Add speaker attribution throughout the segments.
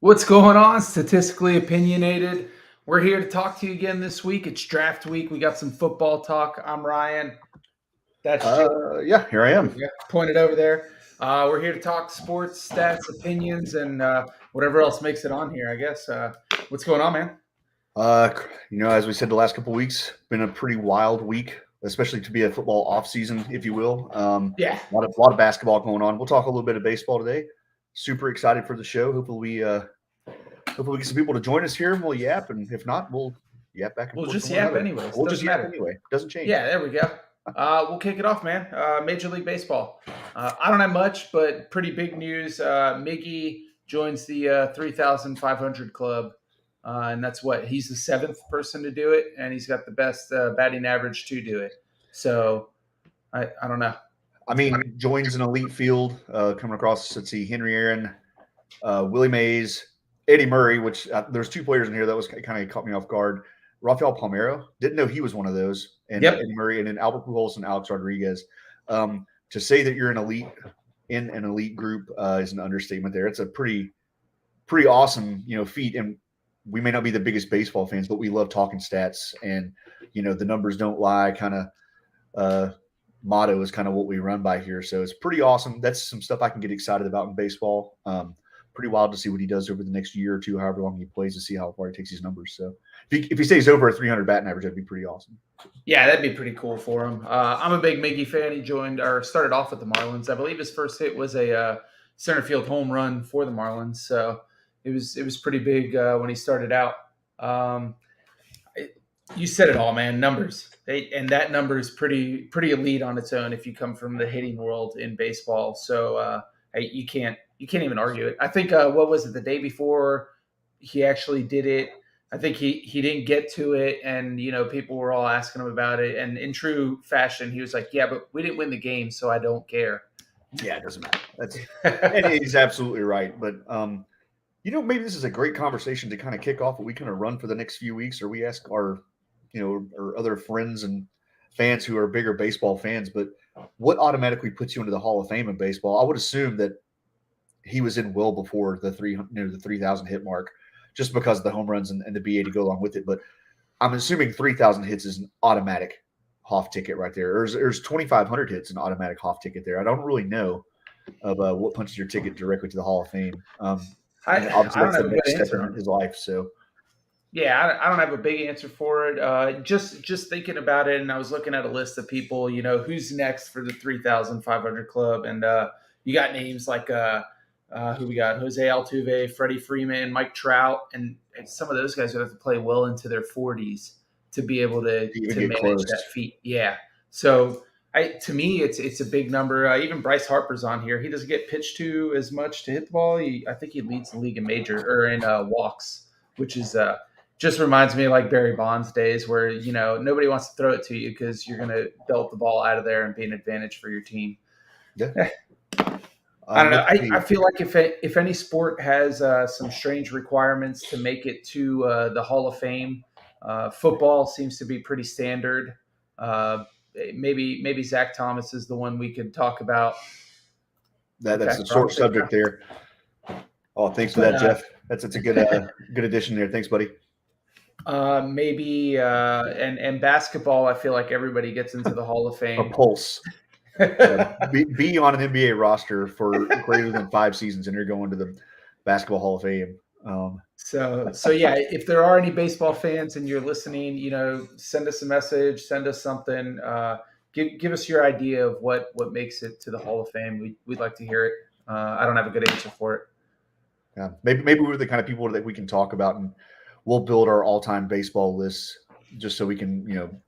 Speaker 1: What's going on? Statistically opinionated. We're here to talk to you again this week. It's draft week. We got some football talk. I'm Ryan. That's Jake.
Speaker 2: Yeah, here I am.
Speaker 1: Yeah, pointed over there. We're here to talk sports, stats, opinions, and whatever else makes it on here, I guess. What's going on, man?
Speaker 2: As we said the last couple of weeks, been a pretty wild week, especially to be a football off season, if you will.
Speaker 1: Yeah.
Speaker 2: A lot of basketball going on. We'll talk a little bit of baseball today. Super excited for the show. Hopefully we get some people to join us here and we'll yap, and if not, we'll yap back and
Speaker 1: We'll
Speaker 2: forth
Speaker 1: just
Speaker 2: from one
Speaker 1: yap
Speaker 2: another.
Speaker 1: anyways.
Speaker 2: We'll just
Speaker 1: Doesn't
Speaker 2: yap
Speaker 1: matter.
Speaker 2: anyway. Doesn't change.
Speaker 1: Yeah, there we go. We'll kick it off, man. Major League Baseball. I don't have much, but pretty big news. Miggy joins the 3,500 club. And that's what he's the seventh person to do it, and he's got the best batting average to do it. So I don't know.
Speaker 2: I mean, joins an elite field coming across. Let's see, Henry Aaron, Willie Mays, Eddie Murray. Which there's two players in here that was kind of caught me off guard. Rafael Palmeiro, didn't know he was one of those, and
Speaker 1: Yep.
Speaker 2: Eddie Murray, and then Albert Pujols and Alex Rodriguez. To say that you're in an elite group is an understatement. There, it's a pretty awesome feat, and we may not be the biggest baseball fans, but we love talking stats, and the numbers don't lie. Kind of motto is kind of what we run by here. So it's pretty awesome. That's some stuff I can get excited about in baseball. Pretty wild to see what he does over the next year or two, however long he plays, to see how far he takes these numbers. So if he stays over a 300 batting average, that'd be pretty awesome.
Speaker 1: Yeah, that'd be pretty cool for him. I'm a big Miggy fan. He joined or started off with the Marlins. I believe his first hit was a center field home run for the Marlins. So it was pretty big when he started out. You said it all, man. Numbers, and that number is pretty elite on its own if you come from the hitting world in baseball. So you can't even argue it. I think what was it, the day before he actually did it? I think he didn't get to it, and people were all asking him about it. And in true fashion, he was like, "Yeah, but we didn't win the game, so I don't care."
Speaker 2: Yeah, it doesn't matter. And he's absolutely right. But maybe this is a great conversation to kind of kick off what we kind of run for the next few weeks, or we ask our or other friends and fans who are bigger baseball fans. But what automatically puts you into the Hall of Fame in baseball? I would assume that he was in well before the 3,000 hit mark, just because of the home runs and the BA to go along with it. But I'm assuming 3,000 hits is an automatic Hoff ticket right there. Or is 2,500 hits an automatic Hoff ticket there? I don't really know of what punches your ticket directly to the Hall of Fame. Obviously, that's the next step in his life. So.
Speaker 1: Yeah, I don't have a big answer for it. Just thinking about it, and I was looking at a list of people. Who's next for the 3,500 club, and you got names like who we got: Jose Altuve, Freddie Freeman, Mike Trout, and some of those guys would have to play well into their 40s to be able to manage
Speaker 2: close.
Speaker 1: that feat. Yeah, so to me, it's a big number. Even Bryce Harper's on here. He doesn't get pitched to as much to hit the ball. I think he leads the league in walks, which is just reminds me of like Barry Bonds days where, nobody wants to throw it to you because you're going to belt the ball out of there and be an advantage for your team.
Speaker 2: Yeah.
Speaker 1: I don't know. I feel like if any sport has some strange requirements to make it to the Hall of Fame, football seems to be pretty standard. Maybe Zach Thomas is the one we could talk about.
Speaker 2: That's a sore subject there. Oh, thanks for that, Jeff. That's a good addition there. Thanks, buddy.
Speaker 1: Maybe and basketball, I feel like everybody gets into the Hall of Fame.
Speaker 2: A pulse. Be on an NBA roster for greater than 5 seasons, and you're going to the Basketball Hall of Fame.
Speaker 1: So yeah, if there are any baseball fans and you're listening, send us a message, send us something. Give us your idea of what makes it to the Hall of Fame. We'd like to hear it. I don't have a good answer for it.
Speaker 2: Yeah, maybe we're the kind of people that we can talk about, and we'll build our all-time baseball lists just so we can,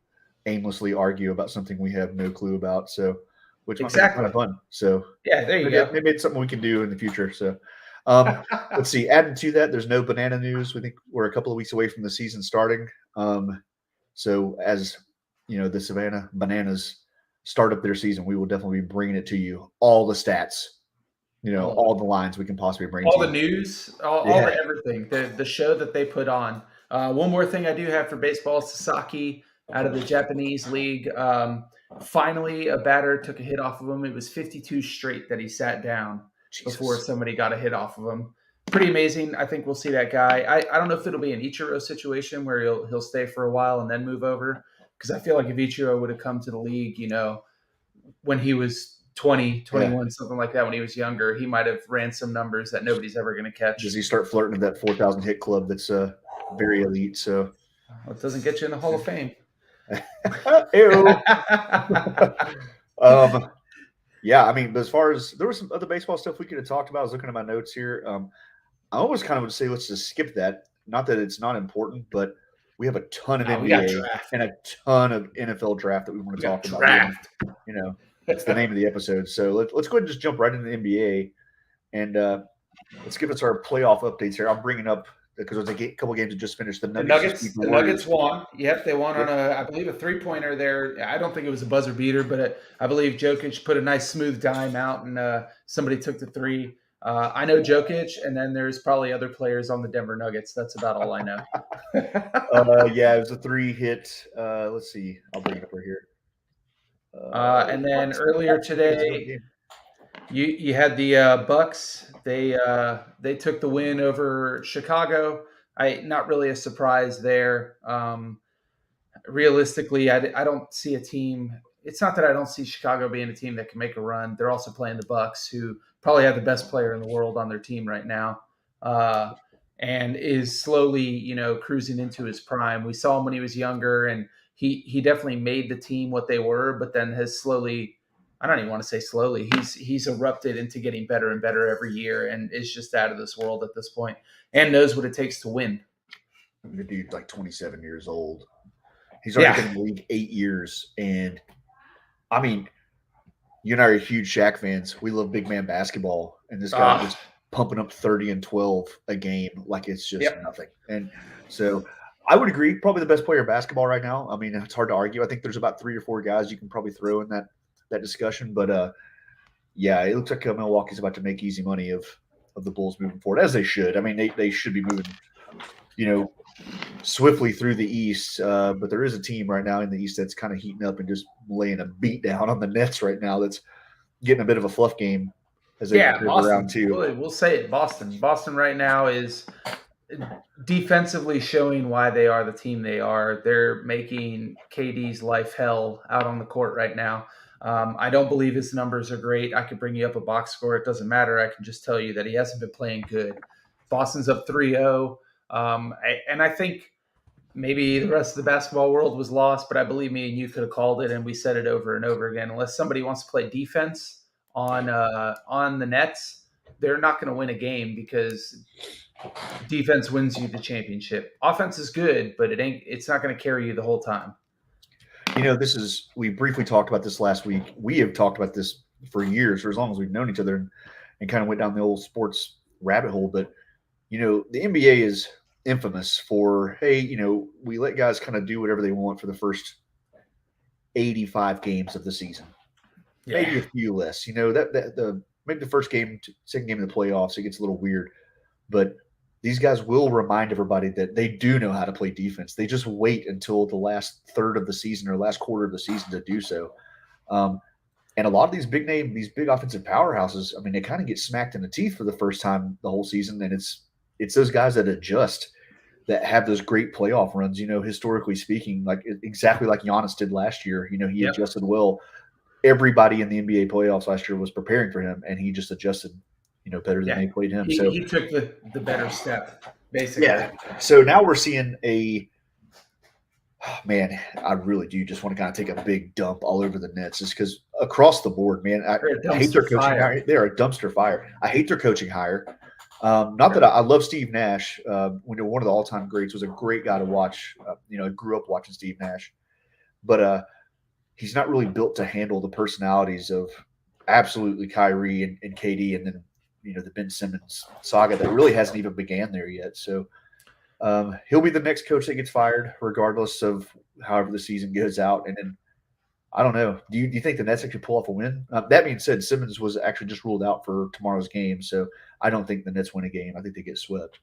Speaker 2: aimlessly argue about something we have no clue about. So, which might be kind of fun. So,
Speaker 1: yeah, there you go.
Speaker 2: Maybe it's something we can do in the future. So, let's see. Adding to that, there's no banana news. We think we're a couple of weeks away from the season starting. So, as the Savannah Bananas start up their season, we will definitely be bringing it to you. All the stats. All the lines we can possibly bring.
Speaker 1: All the news, all the everything, the show that they put on. One more thing I do have for baseball: Sasaki out of the Japanese league. Finally, a batter took a hit off of him. It was 52 straight that he sat down before somebody got a hit off of him. pretty amazing. I think we'll see that guy. I don't know if it'll be an Ichiro situation where he'll stay for a while and then move over, because I feel like if Ichiro would have come to the league, when he was 20,
Speaker 2: Yeah.
Speaker 1: 21, something like that, when he was younger, he might have ran some numbers that nobody's ever going to catch.
Speaker 2: Does he start flirting with that 4,000 hit club that's very elite? So
Speaker 1: Well, it doesn't get you in the Hall of Fame.
Speaker 2: Ew. Yeah, I mean, but as far as there was some other baseball stuff we could have talked about, I was looking at my notes here. I almost kind of would say let's just skip that. Not that it's not important, but we have a ton of NBA and a ton of NFL draft that we want to talk about.
Speaker 1: Draft.
Speaker 2: That's the name of the episode. So let's go ahead and just jump right into the NBA, and let's give us our playoff updates here. I'm bringing up because there's a couple games that just finished. The
Speaker 1: Nuggets won. Yep, they won on I believe a 3-pointer there. I don't think it was a buzzer beater, but I believe Jokic put a nice smooth dime out, and somebody took the three. I know Jokic, and then there's probably other players on the Denver Nuggets. That's about all I know.
Speaker 2: Yeah, it was a 3-hit. Let's see. I'll bring it up right here.
Speaker 1: And then earlier today, you had the Bucks. They took the win over Chicago. Not really a surprise there. Realistically, I don't see a team. It's not that I don't see Chicago being a team that can make a run. They're also playing the Bucks, who probably have the best player in the world on their team right now, and is slowly, cruising into his prime. We saw him when he was younger, and he definitely made the team what they were, but then has slowly, I don't even want to say slowly, he's erupted into getting better and better every year, and is just out of this world at this point, and knows what it takes to win.
Speaker 2: The dude's like 27 years old. He's already been in the league 8 years, and I mean, you and I are huge Shaq fans. We love big man basketball, and this guy is pumping up 30 and 12 a game like it's just nothing. And so I would agree, probably the best player in basketball right now. I mean, it's hard to argue. I think there's about 3 or 4 guys you can probably throw in that discussion. But yeah, it looks like Milwaukee's about to make easy money of the Bulls moving forward, as they should. I mean, they should be moving, swiftly through the East. But there is a team right now in the East that's kind of heating up and just laying a beat down on the Nets right now. That's getting a bit of a fluff game as they prepare for round 2.
Speaker 1: We'll say it. Boston right now is defensively showing why they are the team they are. They're making KD's life hell out on the court right now. I don't believe his numbers are great. I could bring you up a box score. It doesn't matter. I can just tell you that he hasn't been playing good. Boston's up 3-0. And I think maybe the rest of the basketball world was lost, but I believe me and you could have called it, and we said it over and over again. Unless somebody wants to play defense on the Nets, they're not going to win a game, because defense wins you the championship. Offense is good, but it's not going to carry you the whole time.
Speaker 2: We briefly talked about this last week. We have talked about this for years, for as long as we've known each other, and kind of went down the old sports rabbit hole. But, the NBA is infamous for, hey, we let guys kind of do whatever they want for the first 85 games of the season. Yeah. Maybe a few less. Maybe the first game, second game of the playoffs, it gets a little weird. But these guys will remind everybody that they do know how to play defense. They just wait until the last third of the season or last quarter of the season to do so. And a lot of these these big offensive powerhouses, I mean, they kind of get smacked in the teeth for the first time the whole season. And it's those guys that adjust, that have those great playoff runs, historically speaking, like exactly like Giannis did last year. He adjusted well. Everybody in the NBA playoffs last year was preparing for him, and he just adjusted better than they played him.
Speaker 1: So he took the better step, basically.
Speaker 2: Yeah. So now we're seeing man, I really do just want to kind of take a big dump all over the Nets, just because across the board, man, I hate their coaching hire. They're a dumpster fire. I hate their coaching hire. Not that I love Steve Nash. One of the all-time greats, was a great guy to watch. I grew up watching Steve Nash, but he's not really built to handle the personalities of absolutely Kyrie and KD, and then the Ben Simmons saga that really hasn't even began there yet. So he'll be the next coach that gets fired, regardless of however the season goes out. And then I don't know. Do you think the Nets could pull off a win? That being said, Simmons was actually just ruled out for tomorrow's game, so I don't think the Nets win a game. I think they get swept.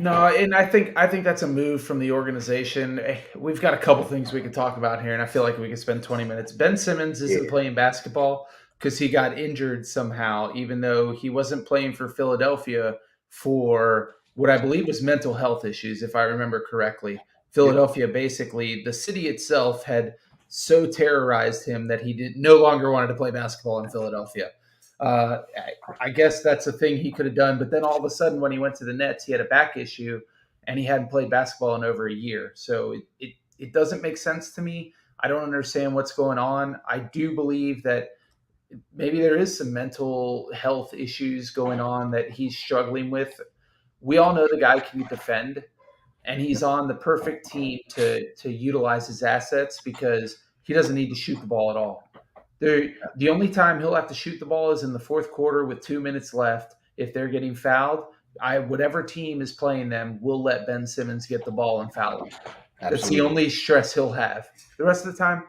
Speaker 1: No, and I think that's a move from the organization. We've got a couple things we could talk about here, and I feel like we could spend 20 minutes. Ben Simmons isn't playing basketball because he got injured somehow, even though he wasn't playing for Philadelphia for what I believe was mental health issues, if I remember correctly.
Speaker 2: Yep.
Speaker 1: Philadelphia, basically, the city itself had so terrorized him that he no longer wanted to play basketball in Philadelphia. I guess that's a thing he could have done, but then all of a sudden, when he went to the Nets, he had a back issue, and he hadn't played basketball in over a year. So it doesn't make sense to me. I don't understand what's going on. I do believe that maybe there is some mental health issues going on that he's struggling with. We all know the guy can defend, and he's on the perfect team to utilize his assets because he doesn't need to shoot the ball at all. The only time he'll have to shoot the ball is in the fourth quarter with 2 minutes left. If they're getting fouled, whatever team is playing them will let Ben Simmons get the ball and foul him. That's the
Speaker 2: Absolutely.
Speaker 1: only stress he'll have. The rest of the time,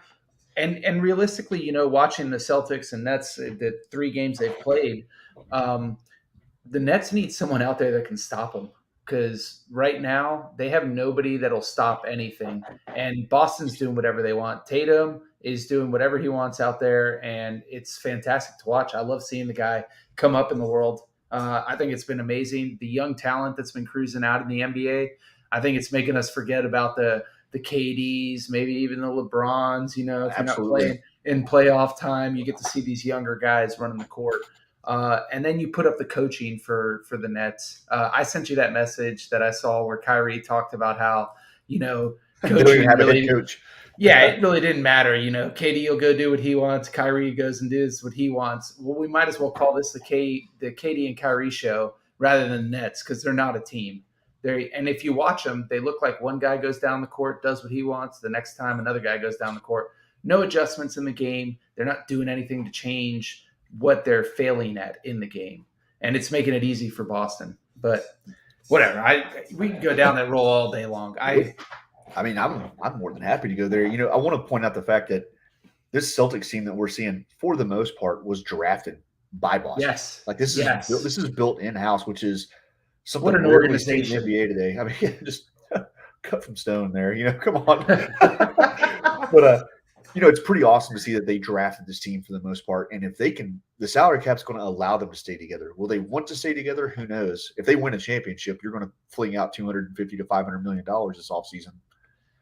Speaker 1: and realistically, watching the Celtics and Nets, the 3 games they've played, the Nets need someone out there that can stop them because right now they have nobody that'll stop anything. And Boston's doing whatever they want. Tatum is doing whatever he wants out there, and it's fantastic to watch. I love seeing the guy come up in the world. I think it's been amazing. The young talent that's been cruising out in the NBA, I think it's making us forget about the KDs, maybe even the LeBrons. If you're not
Speaker 2: Absolutely.
Speaker 1: playing in playoff time, you get to see these younger guys running the court. And then you put up the coaching for the Nets. I sent you that message that I saw where Kyrie talked about how
Speaker 2: They don't even
Speaker 1: coaching
Speaker 2: have a head
Speaker 1: really,
Speaker 2: coach.
Speaker 1: yeah, it really didn't matter. KD will go do what he wants. Kyrie goes and does what he wants. Well, we might as well call this the KD and Kyrie show rather than the Nets because they're not a team. And if you watch them, they look like one guy goes down the court, does what he wants. The next time another guy goes down the court. No adjustments in the game. They're not doing anything to change what they're failing at in the game, and it's making it easy for Boston. But whatever, we can go down that roll all day long.
Speaker 2: I'm more than happy to go there. I want to point out the fact that this Celtics team that we're seeing, for the most part, was drafted by Boston.
Speaker 1: Yes,
Speaker 2: Like this is built in house, which is something
Speaker 1: what an
Speaker 2: rarely seen in the
Speaker 1: organization.
Speaker 2: NBA today. I mean, just cut from stone there. Come on. But it's pretty awesome to see that they drafted this team for the most part. And if they can, the salary cap's going to allow them to stay together. Will they want to stay together? Who knows? If they win a championship, you're going to fling out $250 to $500 million this offseason.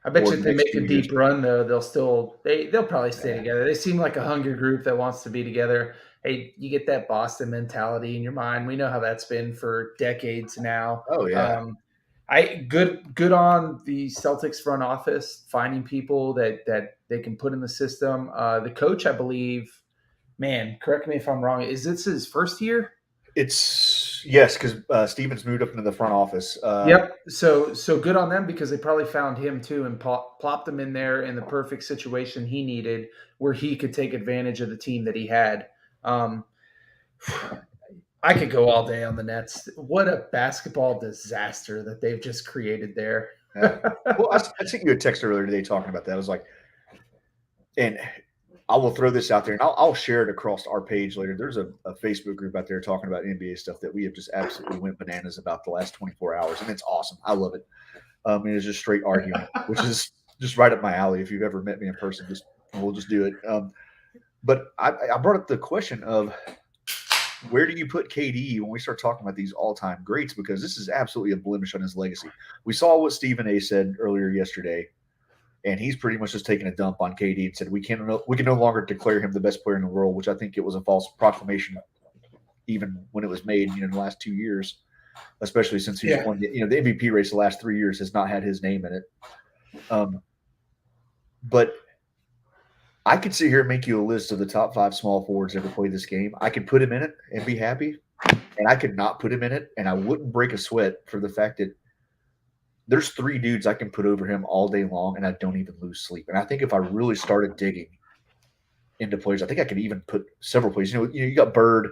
Speaker 1: I bet
Speaker 2: or
Speaker 1: you if
Speaker 2: the
Speaker 1: they
Speaker 2: next
Speaker 1: make a
Speaker 2: 2 years.
Speaker 1: deep run, though, they'll probably stay
Speaker 2: Yeah.
Speaker 1: together. They seem like a hungry group that wants to be together. Hey, you get that Boston mentality in your mind. We know how that's been for decades now.
Speaker 2: Oh yeah.
Speaker 1: Good on the Celtics front office finding people that they can put in the system. The coach, I believe, man, correct me if I'm wrong. Is this his first year?
Speaker 2: It's yes, because Stevens moved up into the front office.
Speaker 1: Yep. So good on them because they probably found him too and plopped him in there in the perfect situation he needed, where he could take advantage of the team that he had. I could go all day on the Nets. What a basketball disaster that they've just created there.
Speaker 2: Well, I sent you a text earlier today talking about that. I was like, and I will throw this out there, and I'll share it across our page later. There's a Facebook group out there talking about NBA stuff that we have just absolutely went bananas about the last 24 hours, and it's awesome. I love it. It is just straight argument, which is just right up my alley. If you've ever met me in person, we'll just do it. But I brought up the question of where do you put KD when we start talking about these all-time greats? Because this is absolutely a blemish on his legacy. We saw what Stephen A. said earlier yesterday, and he's pretty much just taking a dump on KD and said we can no longer declare him the best player in the world, which I think it was a false proclamation even when it was made in the last 2 years, especially since he's won the MVP race the last 3 years has not had his name in it. But I could sit here and make you a list of the top 5 small forwards ever played this game. I could put him in it and be happy, and I could not put him in it, and I wouldn't break a sweat for the fact that there's 3 dudes I can put over him all day long, and I don't even lose sleep. And I think if I really started digging into players, I think I could even put several players. You got Bird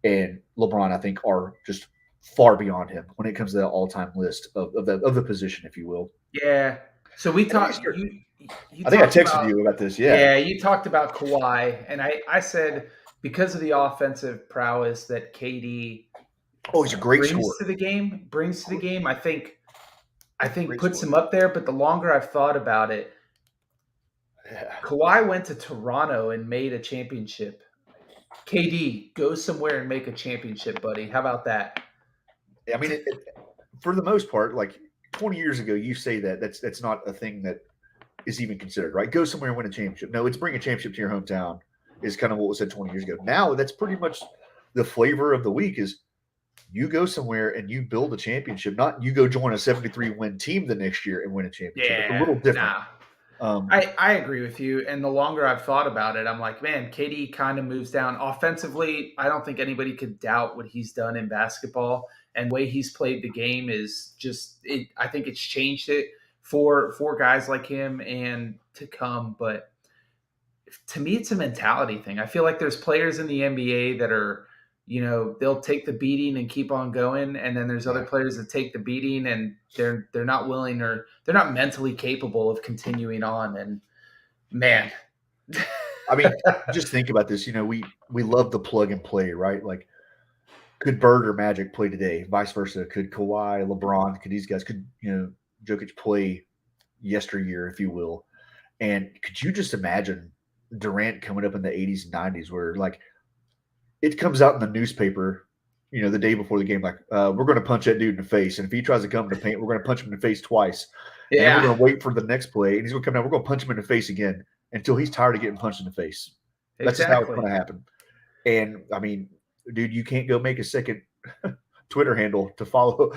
Speaker 2: and LeBron. I think are just far beyond him when it comes to that all-time list of the position, if you will.
Speaker 1: Yeah. So we talked.
Speaker 2: I think I texted you about this. Yeah,
Speaker 1: you talked about Kawhi, and I said because of the offensive prowess that KD
Speaker 2: he's a great
Speaker 1: brings to the game. I think puts him up there. But the longer I've thought about it, Kawhi went to Toronto and made a championship. KD, go somewhere and make a championship, buddy. How about that?
Speaker 2: I mean, for the most part, like 20 years ago, you say that's not a thing that is even considered, right? Go somewhere and win a championship. No, it's bring a championship to your hometown is kind of what was said 20 years ago. Now that's pretty much the flavor of the week is you go somewhere and you build a championship, not you go join a 73 win team the next year and win a championship. It's a
Speaker 1: Yeah,
Speaker 2: little different.
Speaker 1: nah.
Speaker 2: Um,
Speaker 1: I agree with you. And the longer I've thought about it, I'm like, man, KD kind of moves down offensively. I don't think anybody could doubt what he's done in basketball, and the way he's played the game is just. I think it's changed it for guys like him and to come. But to me, it's a mentality thing. I feel like there's players in the NBA that are, they'll take the beating and keep on going, and then there's other
Speaker 2: yeah.
Speaker 1: players that take the beating and they're not willing or they're not mentally capable of continuing on. And man,
Speaker 2: I mean, just think about this. We love the plug and play, right? Like, could Bird or Magic play today? Vice versa. Could Kawhi, LeBron, could these guys, could Jokic play yesteryear, if you will? And could you just imagine Durant coming up in the 80s and 90s where like it comes out in the newspaper, the day before the game, like, we're going to punch that dude in the face. And if he tries to come to paint, we're going to punch him in the face twice. And then we're
Speaker 1: yeah,
Speaker 2: going to wait for the next play. And he's going to come down. We're going to punch him in the face again until he's tired of getting punched in the face. That's just how it's
Speaker 1: exactly.
Speaker 2: going to happen. And I mean, dude, you can't go make a second Twitter handle to follow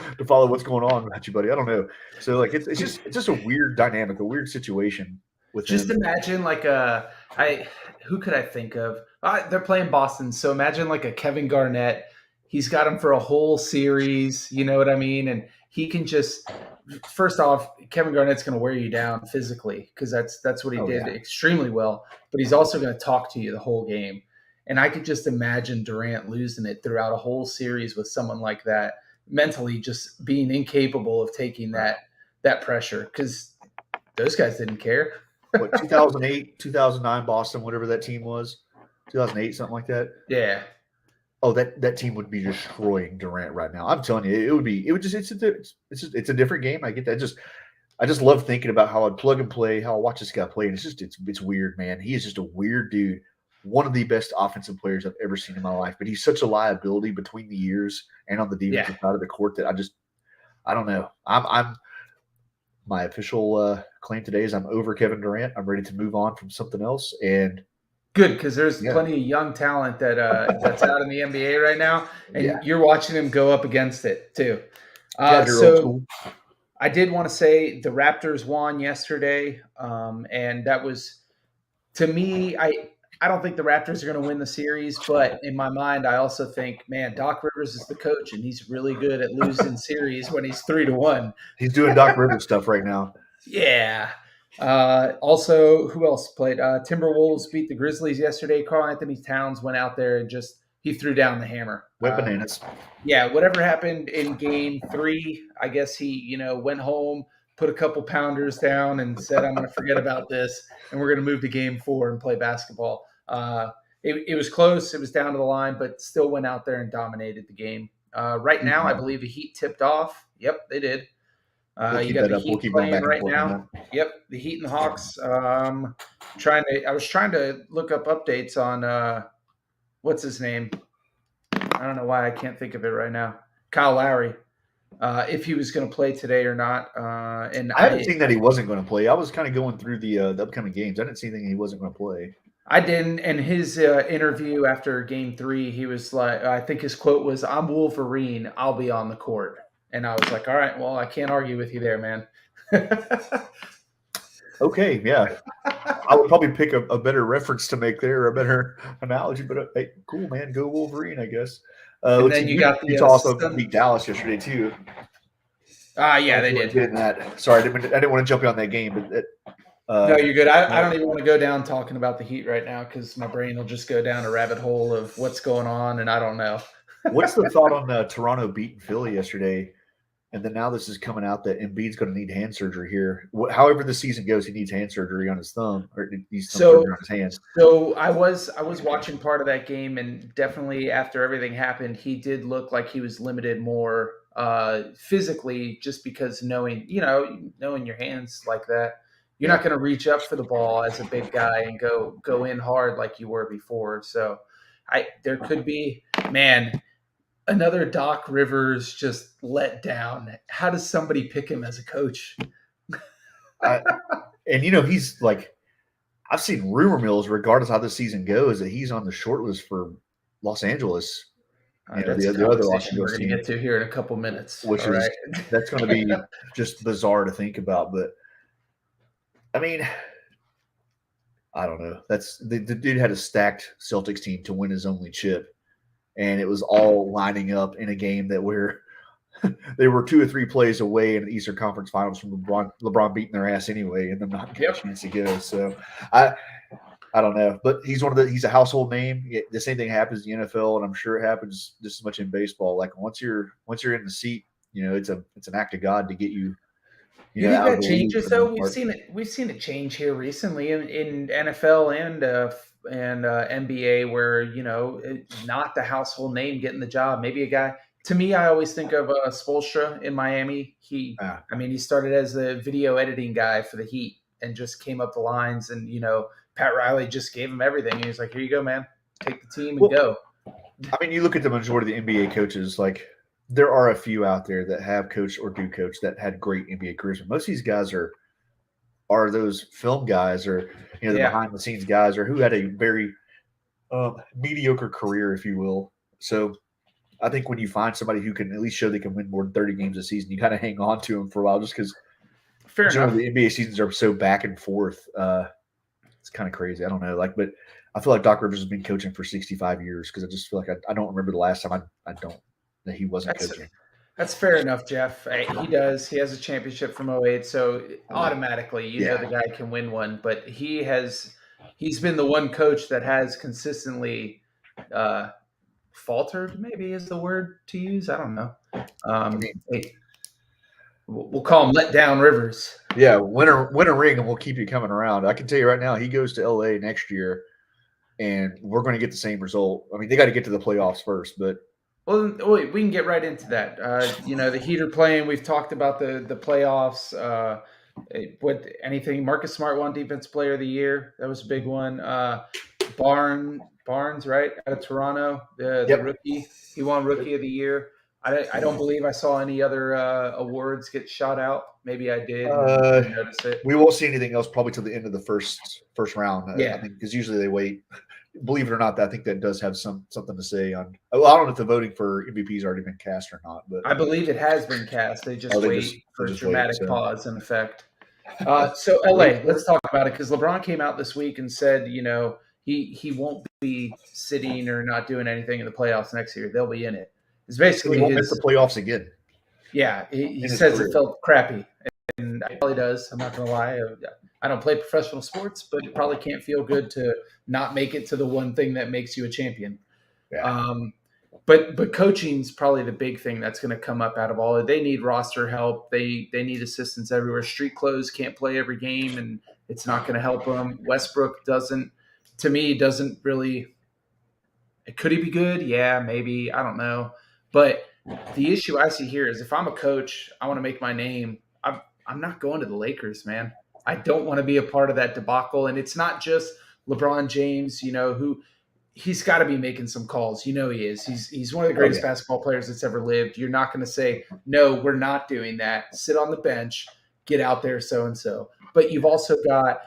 Speaker 2: what's going on with you, buddy. I don't know. So like it's just a weird dynamic, a weird situation with
Speaker 1: Just
Speaker 2: him.
Speaker 1: imagine like who could I think of? They're playing Boston, so imagine like a Kevin Garnett. He's got him for a whole series. You know what I mean? And he can just first off, Kevin Garnett's going to wear you down physically because that's what he
Speaker 2: Oh
Speaker 1: did
Speaker 2: yeah.
Speaker 1: extremely well. But he's also going to talk to you the whole game. And I could just imagine Durant losing it throughout a whole series with someone like that, mentally just being incapable of taking
Speaker 2: Right.
Speaker 1: that pressure because those guys didn't care.
Speaker 2: What 2008, 2009 Boston, whatever that team was, 2008, something like that.
Speaker 1: Yeah.
Speaker 2: Oh, that team would be destroying Durant right now. I'm telling you, it would be. It would just. It's a different game. I get that. I just love thinking about how I'd plug and play, how I watch this guy play, and it's weird, man. He is just a weird dude. One of the best offensive players I've ever seen in my life, but he's such a liability between the years and on the
Speaker 1: Yeah.
Speaker 2: defensive side of the court that I don't know. I'm my official claim today is I'm over Kevin Durant. I'm ready to move on from something else, and
Speaker 1: Good, because there's
Speaker 2: yeah,
Speaker 1: plenty of young talent that's out in the NBA right now,
Speaker 2: yeah,
Speaker 1: and you're watching him go up against it too.
Speaker 2: got here old
Speaker 1: So
Speaker 2: school.
Speaker 1: I did want to say the Raptors won yesterday, and that was to me. I don't think the Raptors are going to win the series, but in my mind, I also think, man, Doc Rivers is the coach, and he's really good at losing series when he's 3-1.
Speaker 2: He's doing Doc Rivers stuff right now.
Speaker 1: Yeah. Also, who else played? Timberwolves beat the Grizzlies yesterday. Carl Anthony Towns went out there and just he threw down the hammer.
Speaker 2: Wet bananas.
Speaker 1: Yeah, whatever happened in game 3, I guess he, went home, put a couple pounders down and said, I'm going to forget about this. And we're going to move to game 4 and play basketball. It was close. It was down to the line, but still went out there and dominated the game. Right now, I believe the Heat tipped off. Yep, they did.
Speaker 2: We'll
Speaker 1: You
Speaker 2: keep
Speaker 1: got
Speaker 2: that
Speaker 1: the
Speaker 2: up. We'll
Speaker 1: Heat
Speaker 2: keep going
Speaker 1: playing
Speaker 2: back and
Speaker 1: right
Speaker 2: forth on
Speaker 1: now.
Speaker 2: that.
Speaker 1: Yep, the Heat and the Hawks. I was trying to look up updates on what's his name. I don't know why I can't think of it right now. Kyle Lowry, if he was going to play today or not. And
Speaker 2: I haven't seen that he wasn't going to play. I was kind of going through the upcoming games. I didn't see anything he wasn't going to play.
Speaker 1: I didn't. And his interview after Game 3, he was like, I think his quote was, "I'm Wolverine. I'll be on the court." And I was like, all right, well, I can't argue with you there, man.
Speaker 2: Okay, yeah. I would probably pick a better reference to make there, a better analogy. But hey, cool, man. Go Wolverine, I guess.
Speaker 1: And
Speaker 2: Let's
Speaker 1: then
Speaker 2: see.
Speaker 1: you got the
Speaker 2: Utah also beat Dallas yesterday too.
Speaker 1: yeah, they did.
Speaker 2: Getting that. Sorry, I didn't want to jump in on that game, but
Speaker 1: No, you're good. I don't even want to go down talking about the Heat right now because my brain will just go down a rabbit hole of what's going on, and I don't know.
Speaker 2: What's the thought on Toronto beating Philly yesterday? And then now this is coming out that Embiid's going to need hand surgery here. However the season goes, he needs hand surgery on his thumb, or he needs some surgery on his hand.
Speaker 1: So I was watching part of that game, and definitely after everything happened, he did look like he was limited more physically, just because knowing your hands like that, you're not going to reach up for the ball as a big guy and go in hard like you were before. So there could be, man. another Doc Rivers just let down. How does somebody pick him as a coach?
Speaker 2: I, and he's like, I've seen rumor mills, regardless how this season goes, that he's on the short list for Los Angeles.
Speaker 1: That's a
Speaker 2: The other Los
Speaker 1: conversation we're
Speaker 2: Angeles
Speaker 1: going to
Speaker 2: team,
Speaker 1: get to here in a couple minutes.
Speaker 2: which
Speaker 1: All
Speaker 2: is
Speaker 1: right.
Speaker 2: that's going to be just bizarre to think about. But I mean, I don't know. That's the dude had a stacked Celtics team to win his only chip, and it was all lining up in a game that where they were 2 or 3 plays away in the Eastern Conference Finals from LeBron beating their ass anyway, and them not getting a chance to go. So I don't know, but he's a household name. The same thing happens in the NFL, and I'm sure it happens just as much in baseball. Like once you're in the seat, it's an act of God to get you.
Speaker 1: You think
Speaker 2: out of
Speaker 1: that
Speaker 2: the league
Speaker 1: changes
Speaker 2: for the
Speaker 1: though?
Speaker 2: most part.
Speaker 1: We've seen it change here recently in NFL and NBA, where not the household name getting the job. Maybe a guy. To me, I always think of Spoelstra in Miami. He started as the video editing guy for the Heat and just came up the lines, and Pat Riley just gave him everything. He was like, "Here you go, man. Take the team and go."
Speaker 2: I mean, you look at the majority of the NBA coaches, like there are a few out there that have coached or do coach that had great NBA careers, but most of these guys are those film guys or the behind the scenes guys or who had a very mediocre career, if you will. So I think when you find somebody who can at least show they can win more than 30 games a season, you kind of hang on to them for a while just because generally the NBA seasons are so back and forth. It's kind of crazy. I don't know. But I feel like Doc Rivers has been coaching for 65 years because I just feel like I don't remember the last time that he wasn't coaching.
Speaker 1: That's fair enough, Jeff. He does. He has a championship from 2008, so automatically know the guy can win one. But he's been the one coach that has consistently faltered, maybe is the word to use. I don't know. We'll call him let down Rivers.
Speaker 2: Yeah, win a ring and we'll keep you coming around. I can tell you right now, he goes to LA next year and we're going to get the same result. I mean, they got to get to the playoffs first, but
Speaker 1: well, we can get right into that. The Heat are playing. We've talked about the playoffs. Marcus Smart won Defensive Player of the Year. That was a big one. Barnes, right, out of Toronto, the rookie. He won Rookie of the Year. I don't believe I saw any other awards get shot out. Maybe I did. Didn't notice it.
Speaker 2: We won't see anything else probably till the end of the first round. I think because usually they wait. Believe it or not, I think that does have something to say on. I don't know if the voting for MVP has already been cast or not, but
Speaker 1: I believe it has been cast. They just wait for a dramatic pause in effect. So LA, let's talk about it because LeBron came out this week and said, he won't be sitting or not doing anything in the playoffs next year. They'll be in it. It's basically
Speaker 2: he won't miss the playoffs again.
Speaker 1: Yeah, he says it felt crappy, and it probably does. I'm not gonna lie. I don't play professional sports, but it probably can't feel good to not make it to the one thing that makes you a champion.
Speaker 2: Yeah.
Speaker 1: But coaching's probably the big thing that's going to come up out of all of it. They need roster help. They need assistants everywhere. Street clothes can't play every game, and it's not going to help them. Westbrook doesn't really. Could he be good? Yeah, maybe. I don't know. But the issue I see here is if I'm a coach, I want to make my name. I'm not going to the Lakers, man. I don't want to be a part of that debacle. And it's not just LeBron James, who he's got to be making some calls. He is. He's one of the greatest basketball players that's ever lived. You're not going to say, no, we're not doing that. Sit on the bench, get out there, so-and-so. But you've also got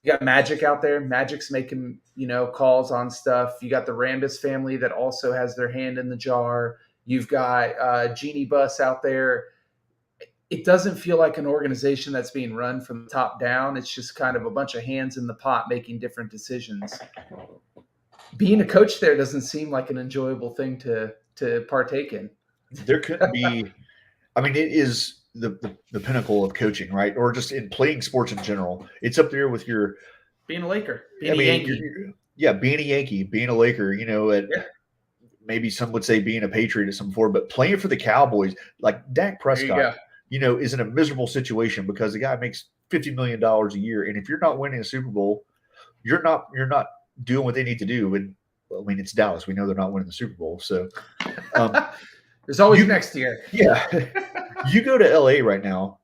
Speaker 1: you got Magic out there. Magic's making, calls on stuff. You got the Rambis family that also has their hand in the jar. You've got Jeannie Buss out there. It doesn't feel like an organization that's being run from the top down. It's just kind of a bunch of hands in the pot making different decisions. Being a coach there doesn't seem like an enjoyable thing to partake in.
Speaker 2: There couldn't be. I mean, it is the pinnacle of coaching, right? Or just in playing sports in general. It's up there with your
Speaker 1: being a Laker, being a Yankee.
Speaker 2: Being a Yankee, being a Laker. Maybe some would say being a Patriot at some form, but playing for the Cowboys, like Dak Prescott, is in a miserable situation because the guy makes $50 million a year, and if you're not winning a Super Bowl, you're not doing what they need to do. And I mean, it's Dallas. We know they're not winning the Super Bowl, so
Speaker 1: there's always next year.
Speaker 2: Yeah, you go to LA right now.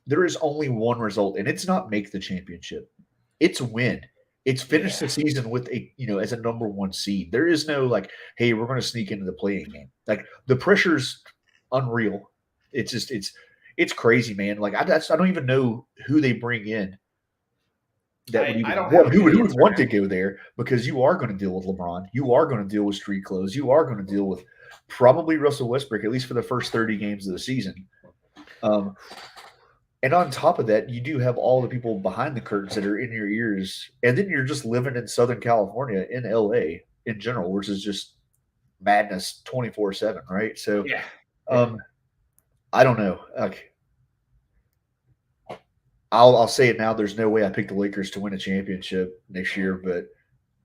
Speaker 2: There is only one result, and it's not make the championship; it's win. It's finished the season with as a number one seed. There is no like, hey, we're going to sneak into the playing game. Like the pressure's unreal. It's crazy, man. Like I don't even know who they bring in that would
Speaker 1: I
Speaker 2: even
Speaker 1: don't have a
Speaker 2: who
Speaker 1: good
Speaker 2: would
Speaker 1: answer,
Speaker 2: want to
Speaker 1: man.
Speaker 2: go there because you are going to deal with LeBron. You are going to deal with street clothes. You are going to deal with probably Russell Westbrook at least for the first 30 games of the season. Um, and on top of that, you do have all the people behind the curtains that are in your ears, and then you're just living in Southern California in LA in general, which is just madness 24/7, right? So,
Speaker 1: Yeah, yeah.
Speaker 2: um, I don't know. Like, I'll say it now. There's no way I picked the Lakers to win a championship next year, but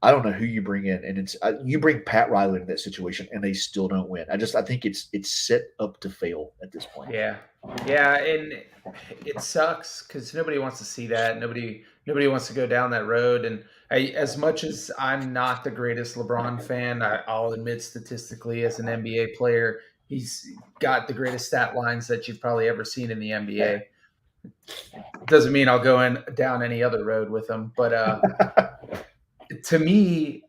Speaker 2: I don't know who you bring in, and it's you bring Pat Riley in that situation, and they still don't win. I think it's set up to fail at this point.
Speaker 1: Yeah, yeah, and it sucks because nobody wants to see that. Nobody wants to go down that road. And as much as I'm not the greatest LeBron fan, I'll admit statistically, as an NBA player, he's got the greatest stat lines that you've probably ever seen in the NBA. Doesn't mean I'll go in down any other road with him, but to me,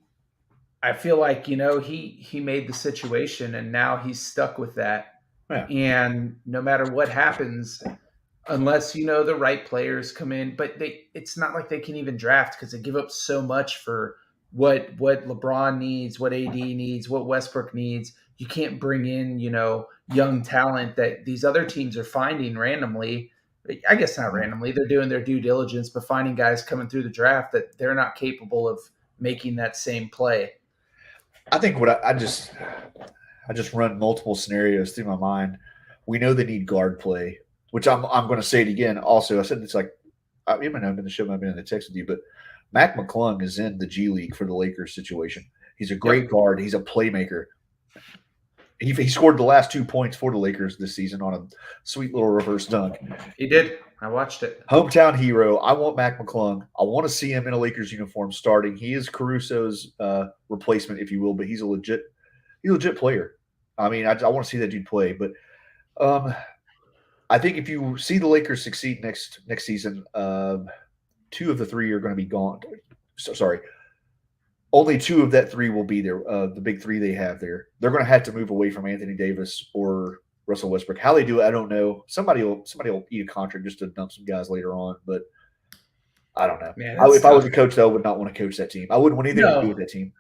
Speaker 1: I feel like he made the situation, and now he's stuck with that.
Speaker 2: Yeah.
Speaker 1: And no matter what happens, unless the right players come in, but it's not like they can even draft because they give up so much for what LeBron needs, what AD needs, what Westbrook needs. You can't bring in young talent that these other teams are finding randomly. I guess not randomly, they're doing their due diligence, but finding guys coming through the draft that they're not capable of making that same play.
Speaker 2: I think what I just run multiple scenarios through my mind. We know they need guard play, which I'm going to say it again. Also, I said it's like you might not have been the show, might have been in the text with you, but Mac McClung is in the G League for the Lakers situation. He's a great guard. He's a playmaker. He scored the last 2 points for the Lakers this season on a sweet little reverse dunk.
Speaker 1: He did. I watched it.
Speaker 2: Hometown hero. I want Mac McClung. I want to see him in a Lakers uniform starting. He is Caruso's replacement, if you will, but he's a legit player. I mean, I want to see that dude play. But I think if you see the Lakers succeed next season, 2 of the 3 are going to be gone. Sorry. Only 2 of that 3 will be there. The big 3 they have there. They're going to have to move away from Anthony Davis or Russell Westbrook. How they do it, I don't know. Somebody will eat a contract just to dump some guys later on, but I don't know.
Speaker 1: Man,
Speaker 2: if I was a coach, though, I would not want to coach that team. I wouldn't want anything to do with that team.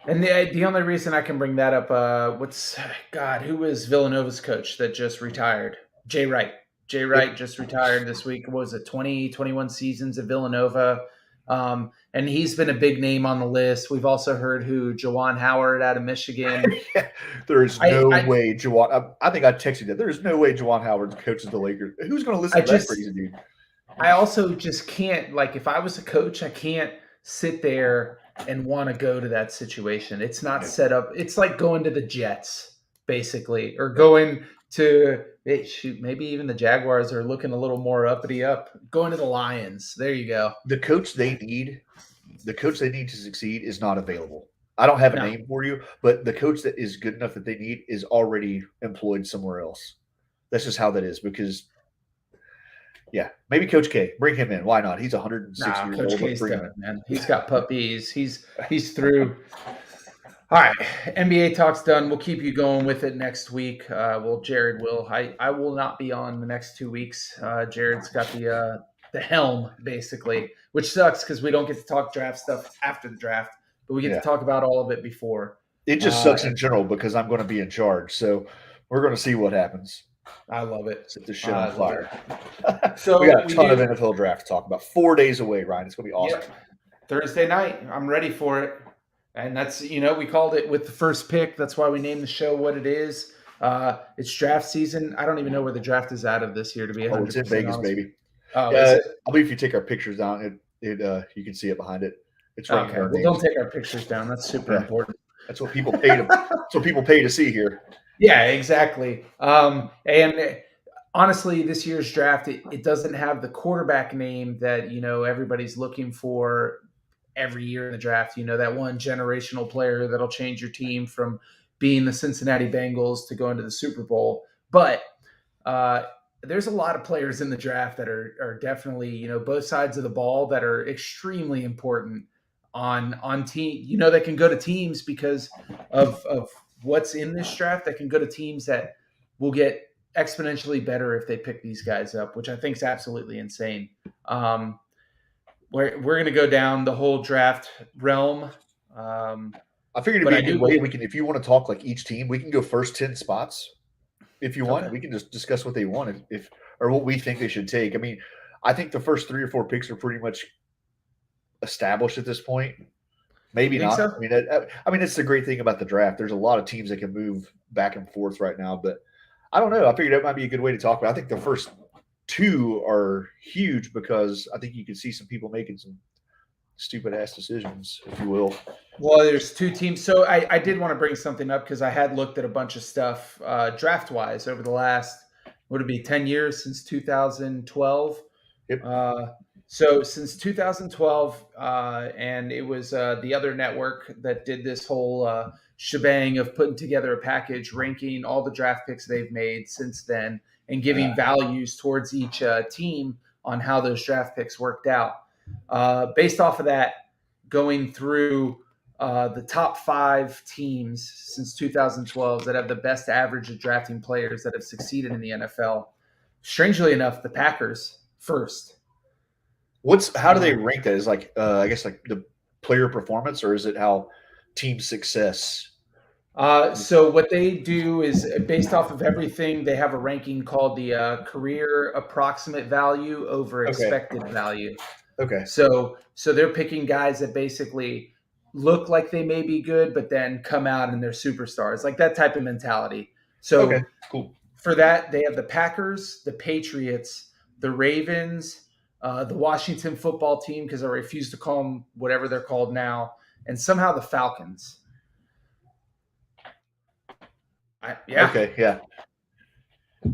Speaker 1: And the only reason I can bring that up, who was Villanova's coach that just retired? Jay Wright. Jay Wright just retired this week. What was it, 21 seasons at Villanova? And he's been a big name on the list. We've also heard who Juwan Howard out of Michigan.
Speaker 2: There is no way Juwan. I think I texted that. There is no way Juwan Howard coaches the Lakers. Who's going to listen to that crazy dude?
Speaker 1: I also just can't. Like, if I was a coach, I can't sit there and want to go to that situation. It's not set up. It's like going to the Jets, basically, or going to maybe even the Jaguars are looking a little more uppity up. Going to the Lions. There you go.
Speaker 2: The coach they need to succeed is not available. I don't have a name for you, but the coach that is good enough that they need is already employed somewhere else. That's just how that is because, yeah, maybe Coach K. Bring him in. Why not? He's 106 years
Speaker 1: Coach
Speaker 2: old.
Speaker 1: K's done, man. He's got puppies. He's through. All right, NBA talk's done. We'll keep you going with it next week. Jared will. I will not be on the next 2 weeks. Jared's got the helm, basically, which sucks because we don't get to talk draft stuff after the draft, but we get to talk about all of it before.
Speaker 2: It just sucks in general because I'm going to be in charge. So we're going to see what happens.
Speaker 1: I love it.
Speaker 2: Set this shit on fire.
Speaker 1: So
Speaker 2: we got a ton of NFL draft to talk about. 4 days away, Ryan. It's going to be awesome.
Speaker 1: Yeah. Thursday night. I'm ready for it. And that's, we called it with the first pick. That's why we named the show what it is. It's draft season. I don't even know where the draft is out of this year, to be 100%
Speaker 2: it's in Vegas,
Speaker 1: honest.
Speaker 2: baby.
Speaker 1: I
Speaker 2: believe if you take our pictures down, you can see it behind it. It's right
Speaker 1: okay. Well, don't take our pictures down. That's super important.
Speaker 2: That's what people pay to. That's what people pay to see here.
Speaker 1: Yeah, exactly. And honestly, this year's draft it doesn't have the quarterback name that everybody's looking for every year in the draft. That one generational player that'll change your team from being the Cincinnati Bengals to going to the Super Bowl. But there's a lot of players in the draft that are definitely both sides of the ball that are extremely important. on team. They can go to teams because of what's in this draft. That can go to teams that will get exponentially better if they pick these guys up, which I think is absolutely insane. We're going to go down the whole draft realm.
Speaker 2: I figured it'd be a good way. We can, if you want to talk like each team, we can go first 10 spots. If you want, we can just discuss what they want or what we think they should take. I mean, I think the first 3 or 4 picks are pretty much established at this point. Maybe not. So? I mean, it's the great thing about the draft. There's a lot of teams that can move back and forth right now, but I don't know. I figured that might be a good way to talk about. I think the first 2 are huge because I think you can see some people making some stupid ass decisions, if you will.
Speaker 1: Well, there's 2 teams. So I did want to bring something up because I had looked at a bunch of stuff draft wise over the last, would it be 10 years since 2012?
Speaker 2: Yep.
Speaker 1: So since 2012, and it was the other network that did this whole shebang of putting together a package ranking all the draft picks they've made since then and giving values towards each team on how those draft picks worked out. Based off of that, going through the top 5 teams since 2012 that have the best average of drafting players that have succeeded in the NFL, strangely enough, the Packers first.
Speaker 2: How do they rank that? Is like I guess like the player performance, or is it how team success?
Speaker 1: So what they do is based off of everything. They have a ranking called the career approximate value over expected value.
Speaker 2: Okay.
Speaker 1: So they're picking guys that basically look like they may be good, but then come out and they're superstars, like that type of mentality. So
Speaker 2: cool.
Speaker 1: For that, they have the Packers, the Patriots, the Ravens, the Washington football team, because I refuse to call them whatever they're called now, and somehow the Falcons.
Speaker 2: Okay, yeah.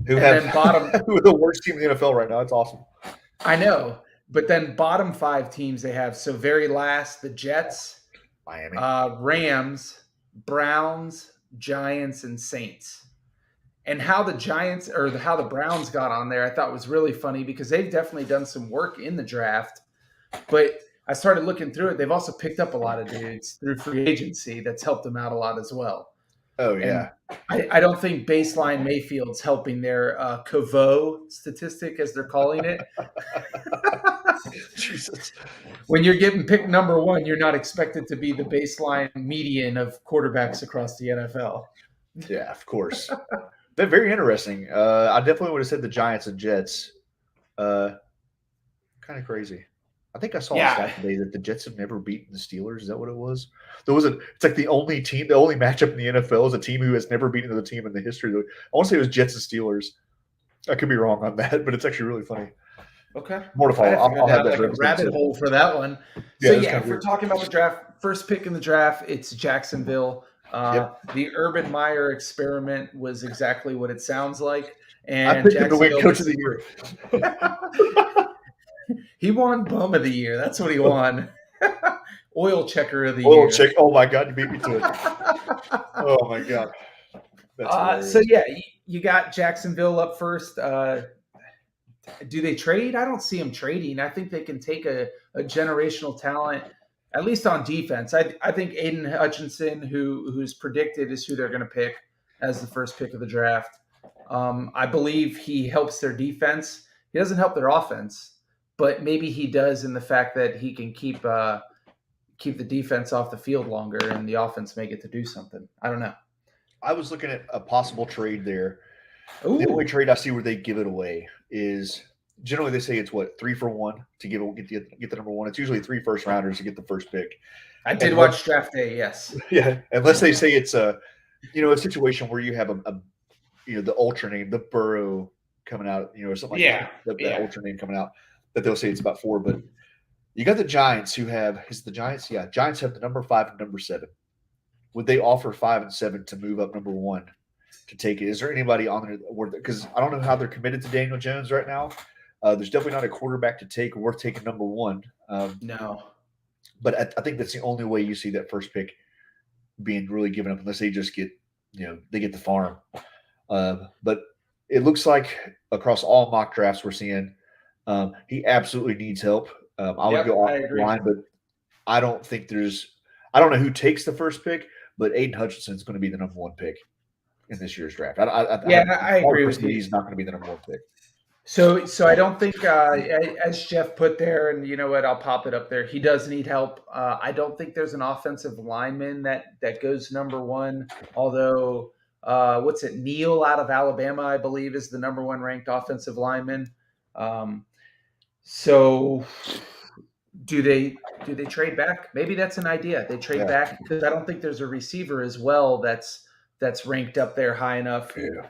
Speaker 2: Who have the worst team in the NFL right now? It's awesome.
Speaker 1: I know, but then bottom 5 teams they have. So very last, the Jets,
Speaker 2: Miami,
Speaker 1: Rams, Browns, Giants, and Saints. And how the Giants or how the Browns got on there, I thought was really funny because they've definitely done some work in the draft. But I started looking through it. They've also picked up a lot of dudes through free agency that's helped them out a lot as well.
Speaker 2: Oh, yeah.
Speaker 1: I don't think baseline Mayfield's helping their Cavo statistic, as they're calling it.
Speaker 2: Jesus.
Speaker 1: When you're getting picked number 1, you're not expected to be the baseline median of quarterbacks across the NFL.
Speaker 2: Yeah, of course. They're very interesting. I definitely would have said the Giants and Jets. Kind of crazy. I think I saw a stat today that the Jets have never beaten the Steelers. Is that what it was? It's like the only matchup in the NFL is a team who has never beaten another team in the history. I want to say it was Jets and Steelers. I could be wrong on that, but it's actually really funny.
Speaker 1: Okay.
Speaker 2: More to follow.
Speaker 1: I'll have like a rabbit hole for that one. So if we're talking about the draft, first pick in the draft, it's Jacksonville. The Urban Meyer experiment was exactly what it sounds like. And
Speaker 2: I picked him to win Coach of the Year.
Speaker 1: He won Bum of the Year. That's what he won. Oil Checker of the Year.
Speaker 2: Oil Check. Oh my God, you beat me to it. Oh my God.
Speaker 1: So you got Jacksonville up first. Do they trade? I don't see them trading. I think they can take a generational talent, at least on defense. I think Aiden Hutchinson, who's predicted, is who they're going to pick as the first pick of the draft. I believe he helps their defense. He doesn't help their offense, but maybe he does in the fact that he can keep the defense off the field longer and the offense may get to do something. I don't know.
Speaker 2: I was looking at a possible trade there.
Speaker 1: Ooh.
Speaker 2: The only trade I see where they give it away is generally they say it's 3 for 1 to get the number 1. It's usually 3 first rounders to get the first pick.
Speaker 1: I did watch draft day, yes.
Speaker 2: Yeah, unless they say it's a situation where you have the ultra name, the Burrow coming out, or something like that. The ultra name coming out, that they'll say it's about 4. But you got the Giants who have the Giants? Yeah, Giants have the number 5 and number 7. Would they offer 5 and 7 to move up number 1 to take it? Is there anybody on there? Because I don't know how they're committed to Daniel Jones right now. There's definitely not a quarterback to take worth taking number 1.
Speaker 1: No.
Speaker 2: But I think that's the only way you see that first pick being really given up, unless they just get, they get the farm. But it looks like across all mock drafts we're seeing, he absolutely needs help. I would go off the line, but I don't think I don't know who takes the first pick, but Aiden Hutchinson is going to be the number one pick in this year's draft.
Speaker 1: Yeah,
Speaker 2: I'm
Speaker 1: I
Speaker 2: hard
Speaker 1: agree
Speaker 2: pressed
Speaker 1: with
Speaker 2: that
Speaker 1: you.
Speaker 2: he's not going to be the number one pick.
Speaker 1: So I don't think, as Jeff put there, and you know what, I'll pop it up there. He does need help. I don't think there's an offensive lineman that goes number one. Although, what's it? Neal out of Alabama, I believe, is the number one ranked offensive lineman. So do they trade back? Maybe that's an idea. They trade back because I don't think there's a receiver as well that's ranked up there high enough.
Speaker 2: Yeah.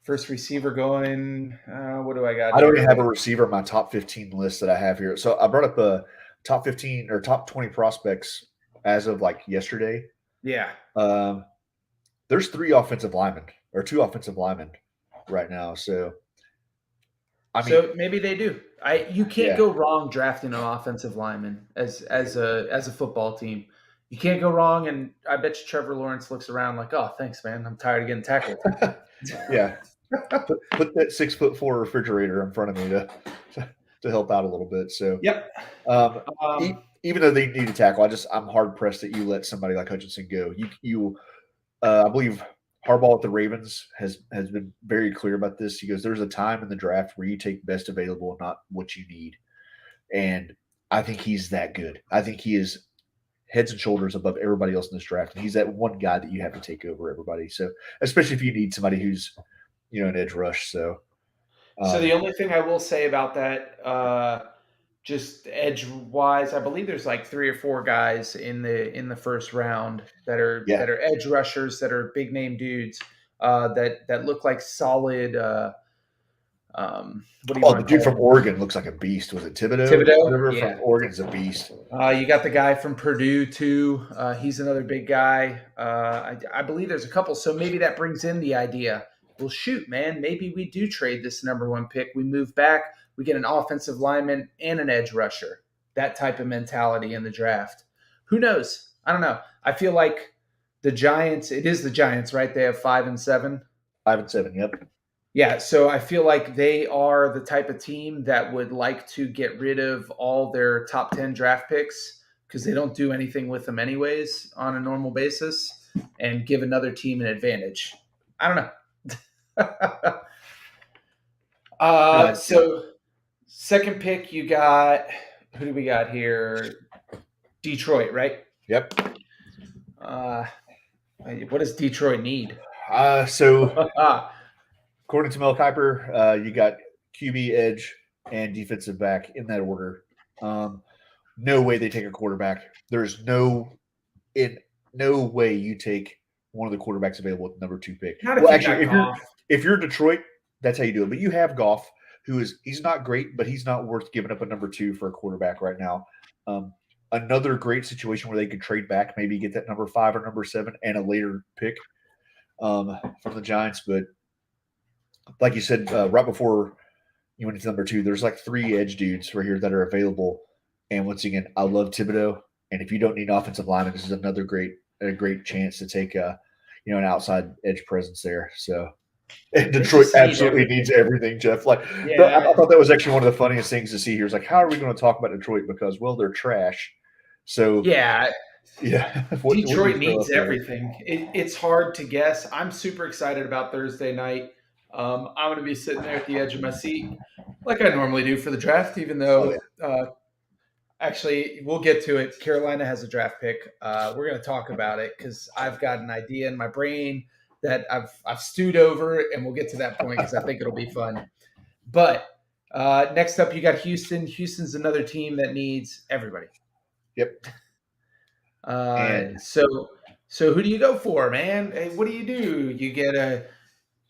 Speaker 1: First receiver going. What do I got?
Speaker 2: I don't even have a receiver in my top 15 list that I have here. So I brought up a top 15 or top 20 prospects as of like yesterday.
Speaker 1: Yeah.
Speaker 2: There's two offensive linemen right now. So
Speaker 1: so maybe they do. You can't go wrong drafting an offensive lineman as a football team. You can't go wrong, and I bet you Trevor Lawrence looks around like, "Oh, thanks, man. I'm tired of getting tackled."
Speaker 2: Yeah, put that 6'4" refrigerator in front of me to help out a little bit. So
Speaker 1: yep.
Speaker 2: Even though they need a tackle, I'm hard pressed that you let somebody like Hutchinson go. I believe Harbaugh at the Ravens has been very clear about this. He goes, "There's a time in the draft where you take best available, not what you need," and I think he's that good. I think he is heads and shoulders above everybody else in this draft, and he's that one guy that you have to take over everybody. So, especially if you need somebody who's, an edge rush. So
Speaker 1: the only thing I will say about that, just edge wise, I believe there's like 3 or 4 guys in the first round that are edge rushers that are big name dudes that look like solid.
Speaker 2: The dude from Oregon looks like a beast. Was it Thibodeau?
Speaker 1: Thibodeau,
Speaker 2: from Oregon's a beast.
Speaker 1: You got the guy from Purdue too. He's another big guy. I believe there's a couple. So maybe that brings in the idea. Well, shoot, man, maybe we do trade this number one pick. We move back. We get an offensive lineman and an edge rusher. That type of mentality in the draft. Who knows? I don't know. I feel like the Giants. It is the Giants, right? They have 5 and 7.
Speaker 2: 5 and 7. Yep.
Speaker 1: Yeah, so I feel like they are the type of team that would like to get rid of all their top 10 draft picks because they don't do anything with them anyways on a normal basis and give another team an advantage. I don't know. So second pick, you got – who do we got here? Detroit, right?
Speaker 2: Yep.
Speaker 1: What does Detroit need?
Speaker 2: According to Mel Kiper, you got QB, edge, and defensive back in that order. No way they take a quarterback. There's no way you take one of the quarterbacks available with the number 2 pick. If you're Detroit, that's how you do it. But you have Goff, he's not great, but he's not worth giving up a number 2 for a quarterback right now. Another great situation where they could trade back, maybe get that number 5 or number 7 and a later pick from the Giants. But like you said, right before you went into number 2, there's like 3 edge dudes right here that are available. And once again, I love Thibodeau. And if you don't need offensive lineman, this is another great chance to take an outside edge presence there. So Detroit absolutely needs everything, Jeff. I thought that was actually one of the funniest things to see here. Is like, how are we going to talk about Detroit? Because, well, they're trash. So
Speaker 1: yeah.
Speaker 2: Detroit
Speaker 1: needs everything. It's hard to guess. I'm super excited about Thursday night. I'm going to be sitting there at the edge of my seat like I normally do for the draft, even though actually we'll get to it. Carolina has a draft pick. We're going to talk about it because I've got an idea in my brain that I've stewed over, and we'll get to that point because I think it'll be fun. But next up, you got Houston. Houston's another team that needs everybody.
Speaker 2: Yep.
Speaker 1: So who do you go for, man? Hey, what do? You get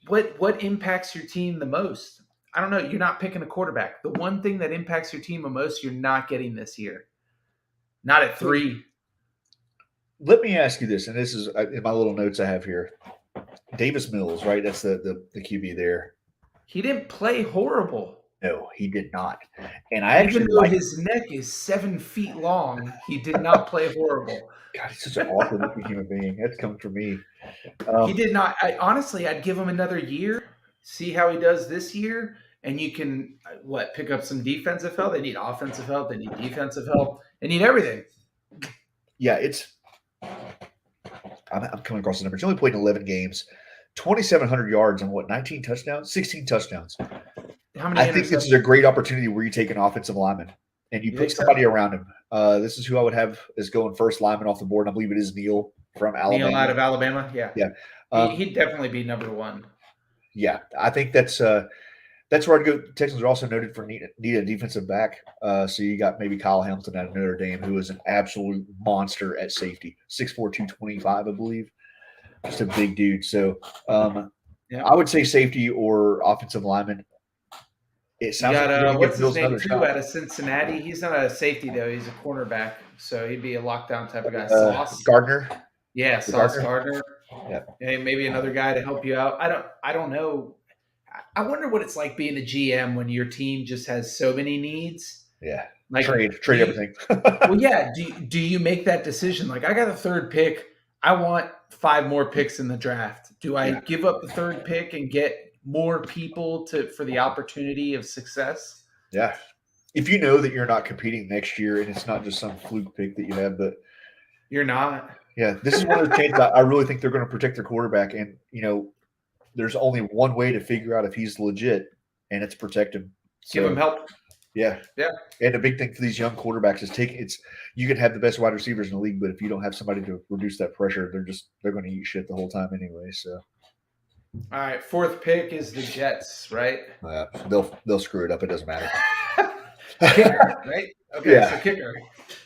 Speaker 1: what impacts your team the most? I don't know. You're not picking a quarterback. The one thing that impacts your team the most, you're not getting this year. Not at 3.
Speaker 2: Let me ask you this, and this is in my little notes I have here. Davis Mills, right? That's the QB there.
Speaker 1: He didn't play horrible.
Speaker 2: No, he did not. And I actually,
Speaker 1: even though his neck is 7 feet long, he did not play horrible.
Speaker 2: God, he's such an awful looking human being. That's coming from me.
Speaker 1: He did not. Honestly, I'd give him another year, see how he does this year, and you can pick up some defensive help. They need offensive help. They need defensive help. They need everything.
Speaker 2: Yeah, I'm coming across the numbers. He only played in 11 games, 2,700 yards and 19 touchdowns, 16 touchdowns.
Speaker 1: How many
Speaker 2: I think this is a
Speaker 1: interceptions?
Speaker 2: great opportunity where you take an offensive lineman and you
Speaker 1: You
Speaker 2: put
Speaker 1: think so?
Speaker 2: somebody around him. This is who I would have as going first lineman off the board. I believe it is Neal from
Speaker 1: Neil
Speaker 2: Alabama.
Speaker 1: out of Alabama? Yeah.
Speaker 2: Yeah.
Speaker 1: He'd definitely be number one.
Speaker 2: Yeah, I think that's where I'd go. Texans are also noted for need a defensive back. So you got maybe Kyle Hamilton out of Notre Dame, who is an absolute monster at safety, 6'4", 225, I believe. Just a big dude. So
Speaker 1: Yeah.
Speaker 2: I would say safety or offensive lineman. It
Speaker 1: You
Speaker 2: sounds like you're
Speaker 1: got
Speaker 2: going to
Speaker 1: what's
Speaker 2: give
Speaker 1: his
Speaker 2: Bills
Speaker 1: name
Speaker 2: another
Speaker 1: too
Speaker 2: shot.
Speaker 1: out of Cincinnati. He's not a safety though. He's a cornerback, so he'd be a lockdown type of guy. Sauce
Speaker 2: Gardner.
Speaker 1: Yeah, Sauce
Speaker 2: Gardner.
Speaker 1: Gardner. Yeah, maybe another guy to help you out. I don't know. I wonder what it's like being a GM when your team just has so many needs.
Speaker 2: Yeah.
Speaker 1: Like
Speaker 2: Trade everything.
Speaker 1: Well, yeah. Do you make that decision? Like, I got a third pick. I want 5 more picks in the draft. Do I give up the third pick and get more people for the opportunity of success?
Speaker 2: Yeah. If you know that you're not competing next year and it's not just some fluke pick that you have, but
Speaker 1: You're not.
Speaker 2: yeah, this is one of the chances I really think they're going to protect their quarterback. And, there's only one way to figure out if he's legit, and it's protect him. So,
Speaker 1: Give him help.
Speaker 2: Yeah.
Speaker 1: Yeah.
Speaker 2: And the big thing for these young quarterbacks is you can have the best wide receivers in the league, but if you don't have somebody to reduce that pressure, they're going to eat shit the whole time anyway. So,
Speaker 1: all right, 4th pick is the Jets, right?
Speaker 2: They'll screw it up. It doesn't matter.
Speaker 1: Kicker, right? Okay,
Speaker 2: Yeah.
Speaker 1: So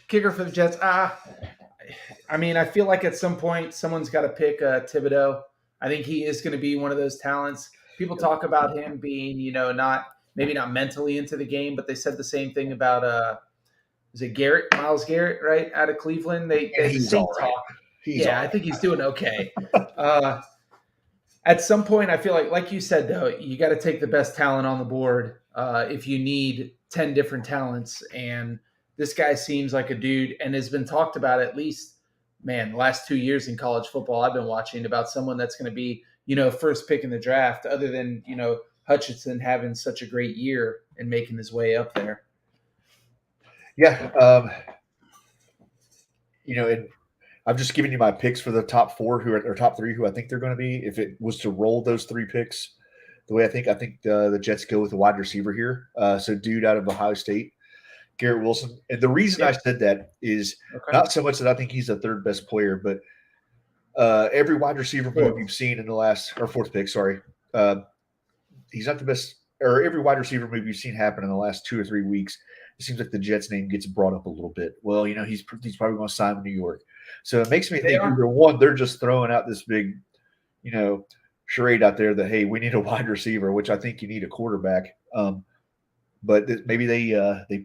Speaker 1: kicker for the Jets. I mean, I feel like at some point someone's got to pick Thibodeau. I think he is going to be one of those talents. People talk about him being, maybe not mentally into the game, but they said the same thing about is it Miles Garrett, right, out of Cleveland? They
Speaker 2: he's all right.
Speaker 1: I think he's doing okay. At some point, I feel like you said, though, you got to take the best talent on the board if you need 10 different talents. And this guy seems like a dude and has been talked about at least, the last 2 years in college football I've been watching about someone that's going to be, first pick in the draft, other than, Hutchinson having such a great year and making his way up there.
Speaker 2: Yeah. And I'm just giving you my picks for the top 4 or top 3 who I think they're going to be. If it was to roll those 3 picks, the way I think the Jets go with a wide receiver here. So dude out of Ohio State, Garrett Wilson. And the reason I said that is not so much that I think he's the 3rd best player, but every wide receiver move you've seen in the last – or 4th pick, sorry. He's not the best – or every wide receiver move you've seen happen in the last 2 or 3 weeks, it seems like the Jets' name gets brought up a little bit. Well, he's probably going to sign with New York. So it makes me think, either one, they're just throwing out this big, charade out there that, hey, we need a wide receiver, which I think you need a quarterback. But maybe they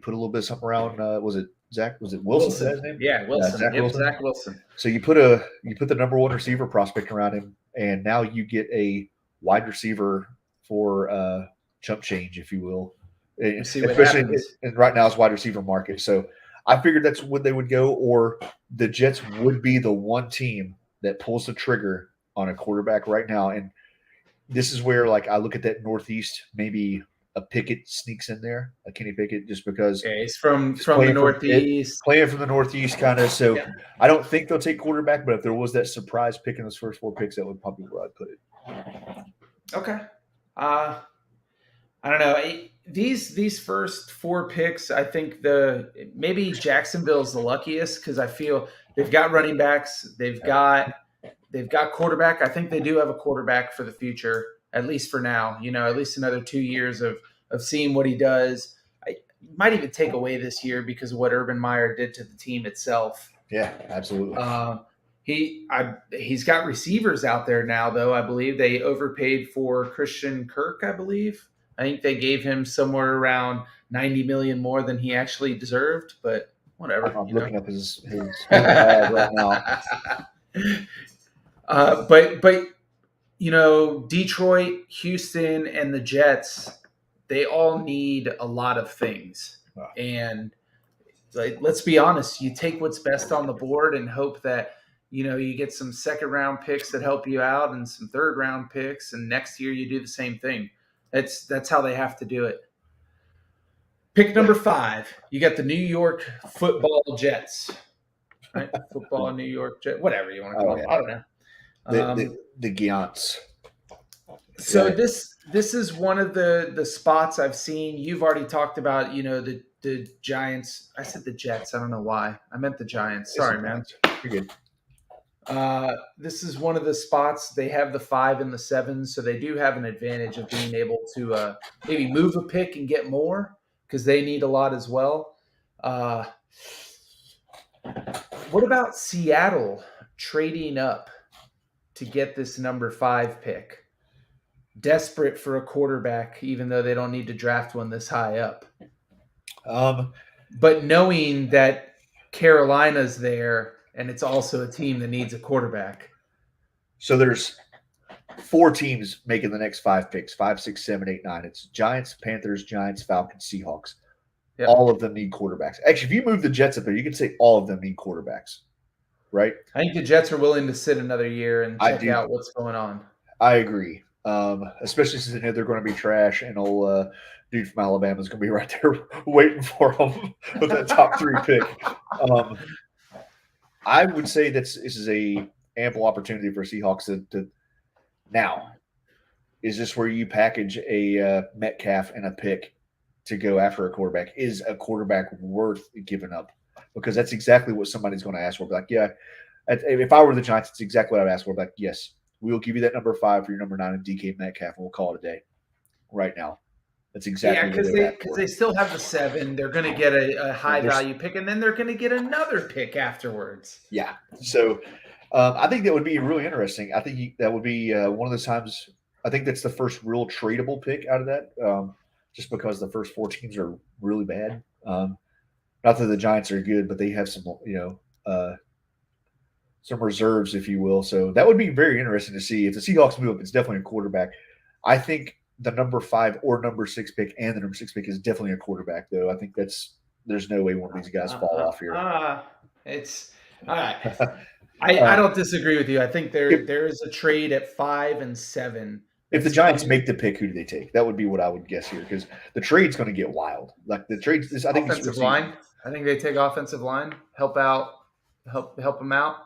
Speaker 2: put a little bit of something around. Was it Zach? Was it Wilson? Is that his name?
Speaker 1: Yeah, Wilson.
Speaker 2: Zach
Speaker 1: Wilson.
Speaker 2: So you put the number 1 receiver prospect around him, and now you get a wide receiver for chump change, if you will. Especially in right now's wide receiver market. So I figured that's what they would go, or the Jets would be the one team that pulls the trigger on a quarterback right now. And this is where, I look at that Northeast, maybe a Pickett sneaks in there, a Kenny Pickett, just because
Speaker 1: he's from the Northeast.
Speaker 2: Playing from the Northeast, kind of. So I don't think they'll take quarterback, but if there was that surprise pick in those first 4 picks, that would probably be where I'd put it.
Speaker 1: Okay. I don't know. These first 4 picks, I think maybe Jacksonville's the luckiest because I feel they've got running backs, they've got quarterback. I think they do have a quarterback for the future, at least for now. At least another 2 years of seeing what he does. I might even take away this year because of what Urban Meyer did to the team itself.
Speaker 2: Yeah, absolutely.
Speaker 1: He's got receivers out there now, though. I believe they overpaid for Christian Kirk. I believe. I think they gave him somewhere around $90 million more than he actually deserved, but whatever.
Speaker 2: I'm looking up his right now.
Speaker 1: But Detroit, Houston, and the Jets, they all need a lot of things.
Speaker 2: Wow.
Speaker 1: And let's be honest, you take what's best on the board and hope that you get some 2nd round picks that help you out and some 3rd round picks, and next year you do the same thing. That's how they have to do it. Pick number 5. You got the New York Football Jets. right? Football, New York Jet, whatever you want to
Speaker 2: Oh
Speaker 1: call them.
Speaker 2: yeah,
Speaker 1: I don't know.
Speaker 2: the Giants.
Speaker 1: So this is one of the spots I've seen. You've already talked about, the Giants. I said the Jets. I don't know why. I meant the Giants. Sorry, man.
Speaker 2: You're good.
Speaker 1: This is one of the spots. They have the 5 and the 7, so they do have an advantage of being able to maybe move a pick and get more because they need a lot as well. What about Seattle trading up to get this number 5 pick? Desperate for a quarterback, even though they don't need to draft one this high up. But knowing that Carolina's there and it's also a team that needs a quarterback.
Speaker 2: So there's 4 teams making the next 5 picks: 5, 6, 7, 8, 9. It's Giants, Panthers, Giants, Falcons, Seahawks. Yep. All of them need quarterbacks. Actually, if you move the Jets up there, you could say all of them need quarterbacks, right?
Speaker 1: I think the Jets are willing to sit another year and check out what's going on.
Speaker 2: I agree. Especially since they know they're going to be trash, and old dude from Alabama is going to be right there waiting for them with that top 3 pick. I would say this is a ample opportunity for Seahawks to now. Is this where you package a Metcalf and a pick to go after a quarterback? Is a quarterback worth giving up? Because that's exactly what somebody's going to ask for. Like, yeah, if I were the Giants, it's exactly what I'd ask for. Like, yes, we will give you that number 5 for your number 9 and DK Metcalf, and we'll call it a day right now. That's exactly
Speaker 1: because they still have the 7. They're going to get a high value pick, and then they're going to get another pick afterwards.
Speaker 2: Yeah. So I think that would be really interesting. I think that would be one of those times. I think that's the first real tradable pick out of that, just because the first 4 teams are really bad. Not that the Giants are good, but they have some, some reserves, if you will. So that would be very interesting to see. If the Seahawks move up, it's definitely a quarterback. I think the number 5 or number 6 pick and the number 6 pick is definitely a quarterback, though. I think there's no way one of these guys fall off here.
Speaker 1: It's all right. I don't disagree with you. I think there is a trade at 5 and 7.
Speaker 2: If the Giants make the pick, who do they take? That would be what I would guess here, because the trade's going to get wild. Like the trade, I think
Speaker 1: offensive line. I think they take offensive line, help them out.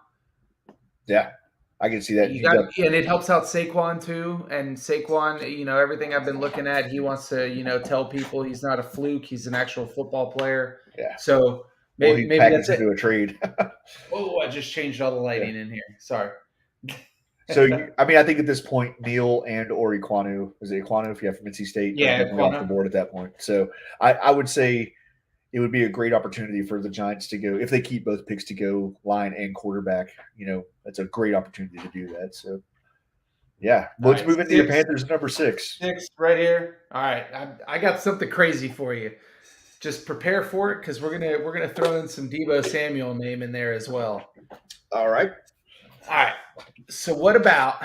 Speaker 2: Yeah, I can see that.
Speaker 1: And it helps out Saquon too. And Saquon, everything I've been looking at, he wants to, tell people he's not a fluke. He's an actual football player.
Speaker 2: Yeah.
Speaker 1: So maybe that's it.
Speaker 2: Into a trade.
Speaker 1: Oh, I just changed all the lighting in here. Sorry.
Speaker 2: So, I think at this point, Neal and or Ekwonu, is it Ekwonu if you have from NC State?
Speaker 1: Yeah,
Speaker 2: off the board at that point. So I would say it would be a great opportunity for the Giants to go, if they keep both picks, to go line and quarterback. That's a great opportunity to do that. So, yeah, let's move into your Panthers number 6.
Speaker 1: 6 right here. All right, I got something crazy for you. Just prepare for it because we're gonna throw in some Deebo Samuel name in there as well.
Speaker 2: All right.
Speaker 1: So what about?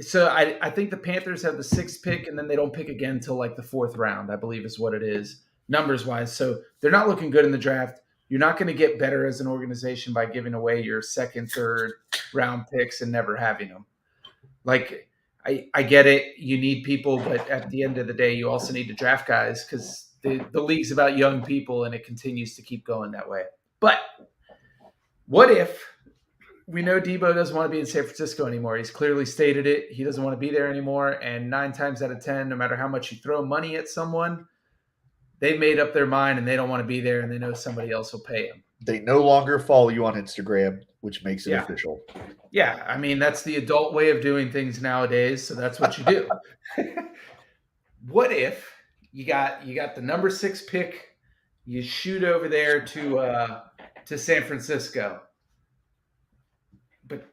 Speaker 1: So I think the Panthers have the 6th pick, and then they don't pick again until like the 4th round, I believe is what it is, numbers wise. So they're not looking good in the draft. You're not going to get better as an organization by giving away your 2nd, 3rd round picks and never having them. Like I get it, you need people, but at the end of the day, you also need to draft guys because the league's about young people, and it continues to keep going that way. But what if? We know Deebo doesn't want to be in San Francisco anymore. He's clearly stated it. He doesn't want to be there anymore. And 9 times out of 10, no matter how much you throw money at someone, they've made up their mind and they don't want to be there, and they know somebody else will pay them.
Speaker 2: They no longer follow you on Instagram, which makes it official.
Speaker 1: Yeah, that's the adult way of doing things nowadays, so that's what you do. What if you got the number 6 pick, you shoot over there to San Francisco?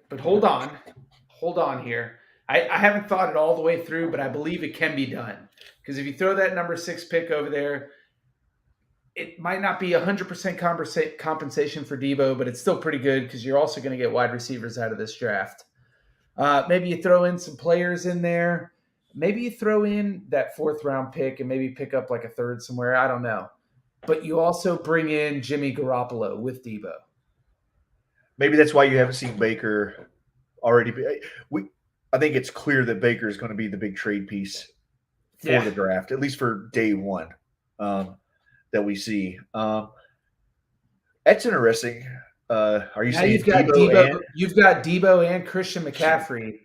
Speaker 1: But hold on here. I haven't thought it all the way through, but I believe it can be done. Because if you throw that number 6 pick over there, it might not be 100% compensation for Deebo, but it's still pretty good because you're also going to get wide receivers out of this draft. Maybe you throw in some players in there. Maybe you throw in that 4th round pick and maybe pick up like a 3rd somewhere. I don't know. But you also bring in Jimmy Garoppolo with Deebo.
Speaker 2: Maybe that's why you haven't seen Baker already. I think it's clear that Baker is going to be the big trade piece for the draft, at least for day 1 that we see. That's interesting. Are you
Speaker 1: Now
Speaker 2: saying Debo and?
Speaker 1: You've got Debo and Christian McCaffrey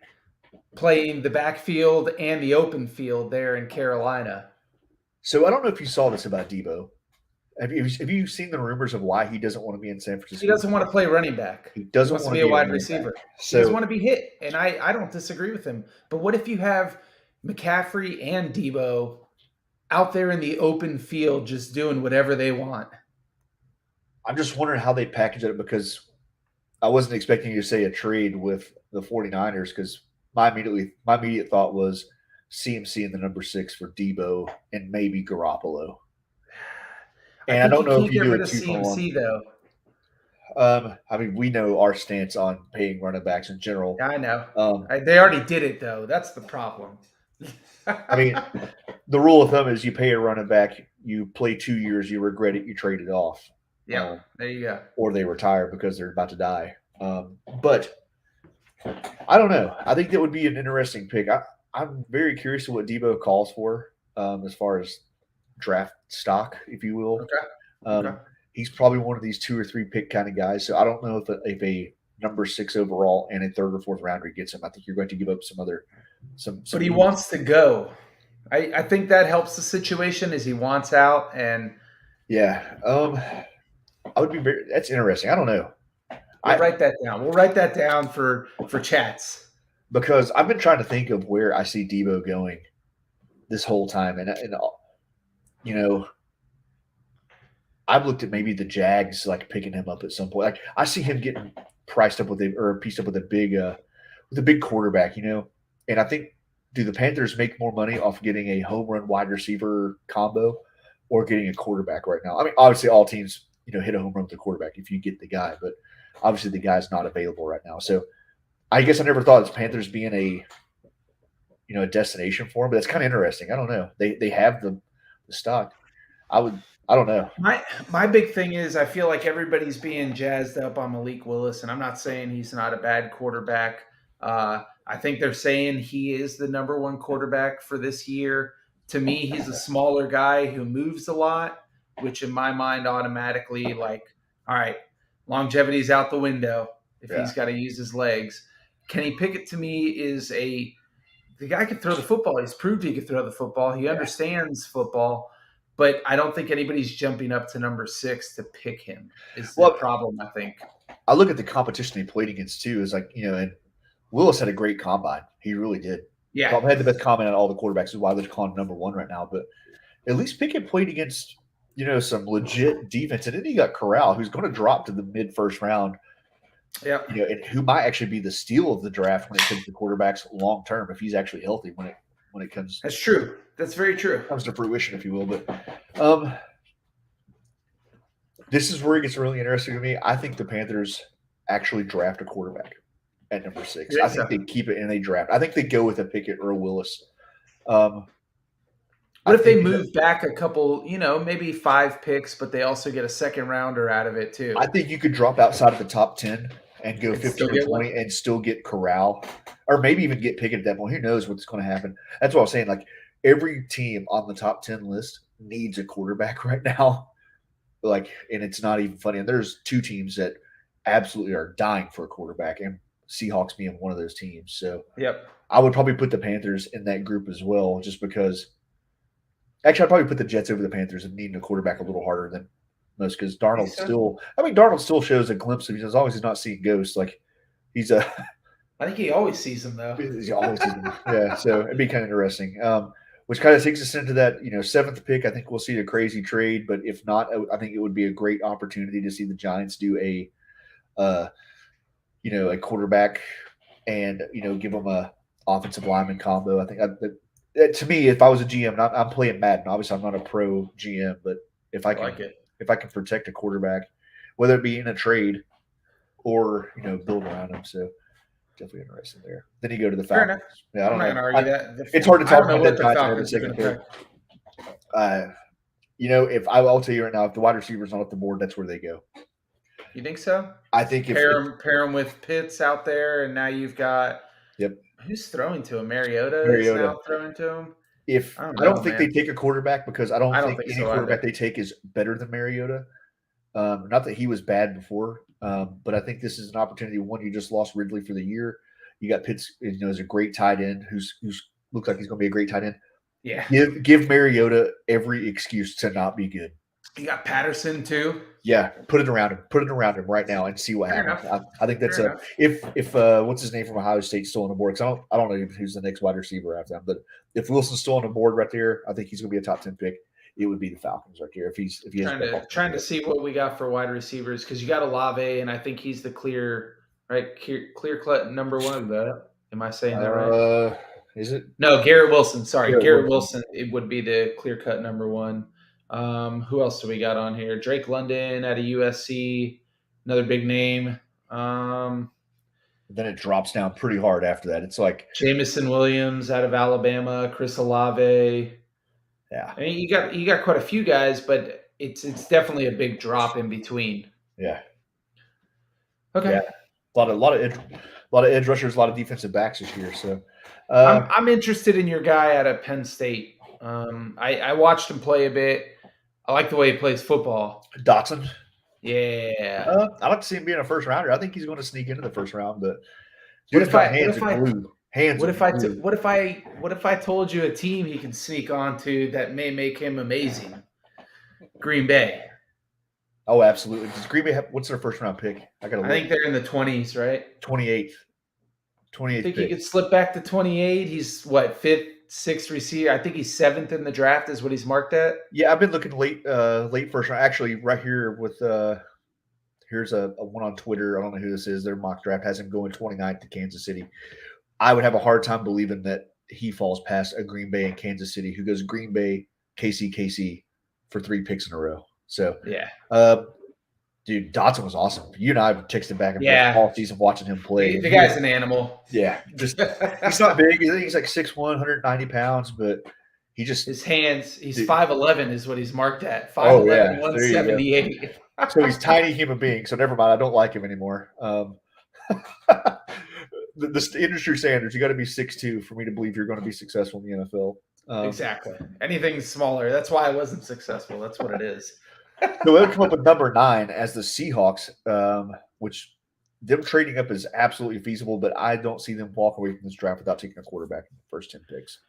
Speaker 1: playing the backfield and the open field there in Carolina.
Speaker 2: So I don't know if you saw this about Debo. Have you seen the rumors of why he doesn't want to be in San
Speaker 1: He
Speaker 2: Francisco?
Speaker 1: doesn't want to play running back.
Speaker 2: He
Speaker 1: He
Speaker 2: doesn't
Speaker 1: wants to
Speaker 2: want to
Speaker 1: be a
Speaker 2: be a
Speaker 1: wide
Speaker 2: running back.
Speaker 1: receiver. He doesn't
Speaker 2: So
Speaker 1: want to be hit. And I don't disagree with him. But what if you have McCaffrey and Debo out there in the open field just doing whatever they want?
Speaker 2: I'm just wondering how they package it because I wasn't expecting you to say a trade with the 49ers because my immediate thought was CMC in the number 6 for Debo and maybe Garoppolo.
Speaker 1: I
Speaker 2: And I
Speaker 1: think
Speaker 2: don't
Speaker 1: you
Speaker 2: know if
Speaker 1: can't
Speaker 2: you
Speaker 1: get
Speaker 2: do
Speaker 1: rid
Speaker 2: a
Speaker 1: of
Speaker 2: 2-for-1.
Speaker 1: CMC, though.
Speaker 2: I mean, we know our stance on paying running backs in general.
Speaker 1: Yeah, I know.
Speaker 2: Um,
Speaker 1: They already did it, though. That's the problem.
Speaker 2: I mean, the rule of thumb is you pay a running back, you play 2 years, you regret it, you trade it off.
Speaker 1: Yep, there you go.
Speaker 2: Or they retire because they're about to die. But I don't know. I think that would be an interesting pick. I'm very curious to what Debo calls for as far as draft stock, if you will.
Speaker 1: Okay. Okay.
Speaker 2: He's probably one of these 2 or 3 pick kind of guys. So I don't know if a number 6 overall and a 3rd or 4th rounder gets him. I think you're going to give up some.
Speaker 1: But he wants to go. I think that helps the situation as he wants out. And
Speaker 2: yeah, I would be very. That's interesting. I don't know.
Speaker 1: we'll write that down. We'll write that down for chats.
Speaker 2: Because I've been trying to think of where I see Debo going this whole time, and you know, I've looked at maybe the Jags like picking him up at some point. Like I see him getting priced up pieced up with a big quarterback, And I think do the Panthers make more money off getting a home run wide receiver combo or getting a quarterback right now? I mean, obviously all teams hit a home run with the quarterback if you get the guy, but obviously the guy's not available right now. So I guess I never thought of Panthers being a destination for him, but that's kind of interesting. I don't know. They have the stock. I don't know.
Speaker 1: My big thing is I feel like everybody's being jazzed up on Malik Willis, and I'm not saying he's not a bad quarterback. I think they're saying he is the number 1 quarterback for this year. To me, he's a smaller guy who moves a lot, which in my mind automatically all right, longevity's out the window if he's got to use his legs. Kenny Pickett to me is the guy can throw the football. He's proved he can throw the football. He understands football. But I don't think anybody's jumping up to number 6 to pick him. Is the problem, I think.
Speaker 2: I look at the competition he played against too. Is and Willis had a great combine. He really did.
Speaker 1: Yeah,
Speaker 2: probably had the best combine out of all the quarterbacks. Is why they're calling him number 1 right now. But at least Pickett played against some legit defense, and then he got Corral, who's going to drop to the mid-first round.
Speaker 1: Yeah,
Speaker 2: and who might actually be the steal of the draft when it comes to quarterbacks long term if he's actually healthy when it comes.
Speaker 1: That's true. That's very true.
Speaker 2: Comes to fruition, if you will. But this is where it gets really interesting to me. I think the Panthers actually draft a quarterback at number 6. I think they keep it and they draft. I think they go with a Pickett or a Willis.
Speaker 1: What if they move back a couple, maybe 5 picks, but they also get a second rounder out of it too?
Speaker 2: I think you could drop outside of the top 10 and go 15 or 20 and still get Corral, or maybe even get Pickett at that point. Who knows what's going to happen? That's what I was saying. Like every team on the top 10 list needs a quarterback right now. And it's not even funny. And there's 2 teams that absolutely are dying for a quarterback, and Seahawks being one of those teams. So
Speaker 1: yep,
Speaker 2: I would probably put the Panthers in that group as well, just because. Actually, I'd probably put the Jets over the Panthers and needing a quarterback a little harder than most because Darnold still shows a glimpse of, as long as he's not seeing ghosts. Like he's a.
Speaker 1: I think he always sees them though.
Speaker 2: He always sees them. Yeah, so it'd be kind of interesting. Which kind of takes us into that 7th pick. I think we'll see a crazy trade, but if not, I think it would be a great opportunity to see the Giants do a quarterback and give them a offensive lineman combo. I think to me, if I was a GM, and I'm playing Madden, obviously I'm not a pro GM, but if I can protect a quarterback, whether it be in a trade or build around him, so definitely interesting there. Then you go to the Falcons.
Speaker 1: Yeah, I'm not going to argue that.
Speaker 2: It's hard to talk about that Giants in the second pick. I'll tell you right now, if the wide receiver's not off the board, that's where they go.
Speaker 1: You think so?
Speaker 2: I think
Speaker 1: pair him with Pitts out there, and now you've got.
Speaker 2: Yep.
Speaker 1: Who's throwing to him? Mariota is now throwing to him.
Speaker 2: I don't think they take a quarterback because I don't think any quarterback they take is better than Mariota. Not that he was bad before, but I think this is an opportunity. One, you just lost Ridley for the year. You got Pitts, is a great tight end who's looks like he's going to be a great tight end.
Speaker 1: Yeah.
Speaker 2: Give Mariota every excuse to not be good.
Speaker 1: You got Patterson too.
Speaker 2: Yeah, put it around him. Put it around him right now and see what
Speaker 1: Fair
Speaker 2: happens.
Speaker 1: enough.
Speaker 2: I think that's
Speaker 1: Fair
Speaker 2: a
Speaker 1: enough.
Speaker 2: if what's his name from Ohio State still on the board? Because I don't know who's the next wide receiver after him. But if Wilson's still on the board right there, I think he's going to be a top 10 pick. It would be the Falcons right there if he has
Speaker 1: Trying to see what we got for wide receivers because you got Olave, and I think he's the clear cut number one. Am I saying that right?
Speaker 2: Is it?
Speaker 1: No, Garrett Wilson. Sorry,
Speaker 2: Garrett
Speaker 1: Wilson. It would be the clear cut number one. Who else do we got on here? Drake London out of USC, another big name.
Speaker 2: Then it drops down pretty hard after that. It's like
Speaker 1: Jamison Williams out of Alabama, Chris Olave.
Speaker 2: Yeah,
Speaker 1: I mean, you got quite a few guys, but it's definitely a big drop in between.
Speaker 2: Yeah.
Speaker 1: Okay.
Speaker 2: Yeah. A lot of edge rushers, a lot of defensive backs this year. So
Speaker 1: I'm interested in your guy out of Penn State. I watched him play a bit. I like the way he plays football.
Speaker 2: Dotson.
Speaker 1: Yeah.
Speaker 2: I like to see him being a first rounder. I think he's going to sneak into the first round, but
Speaker 1: what if I told you a team he can sneak onto that may make him amazing? Green Bay.
Speaker 2: Oh, absolutely. Does Green Bay what's their first round pick?
Speaker 1: I think they're in the 20s, right?
Speaker 2: 28th.
Speaker 1: I think he could slip back to 28. He's what, fifth, sixth receiver? I think he's seventh in the draft is what he's marked at.
Speaker 2: Yeah, I've been looking late first round. Actually, right here with here's a one on Twitter. I don't know who this is. Their mock draft has him going 29th to Kansas City. I would have a hard time believing that he falls past a Green Bay and Kansas City who goes Green Bay, KC for 3 picks in a row. So
Speaker 1: yeah.
Speaker 2: Dude, Dotson was awesome. You and I have texted back and forth all season watching him play.
Speaker 1: The guy's an animal.
Speaker 2: Yeah. Just he's not big. He's like 6'1", 190 pounds, but he just
Speaker 1: his hands, he's 5'11" is what he's marked at. 5'11", 178.
Speaker 2: So he's tiny human being. So never mind. I don't like him anymore. The industry standards, you got to be 6'2" for me to believe you're going to be successful in the NFL.
Speaker 1: Exactly. Anything smaller. That's why I wasn't successful. That's what it is.
Speaker 2: So they'll come up with number 9 as the Seahawks, which them trading up is absolutely feasible, but I don't see them walk away from this draft without taking a quarterback in the first 10 picks.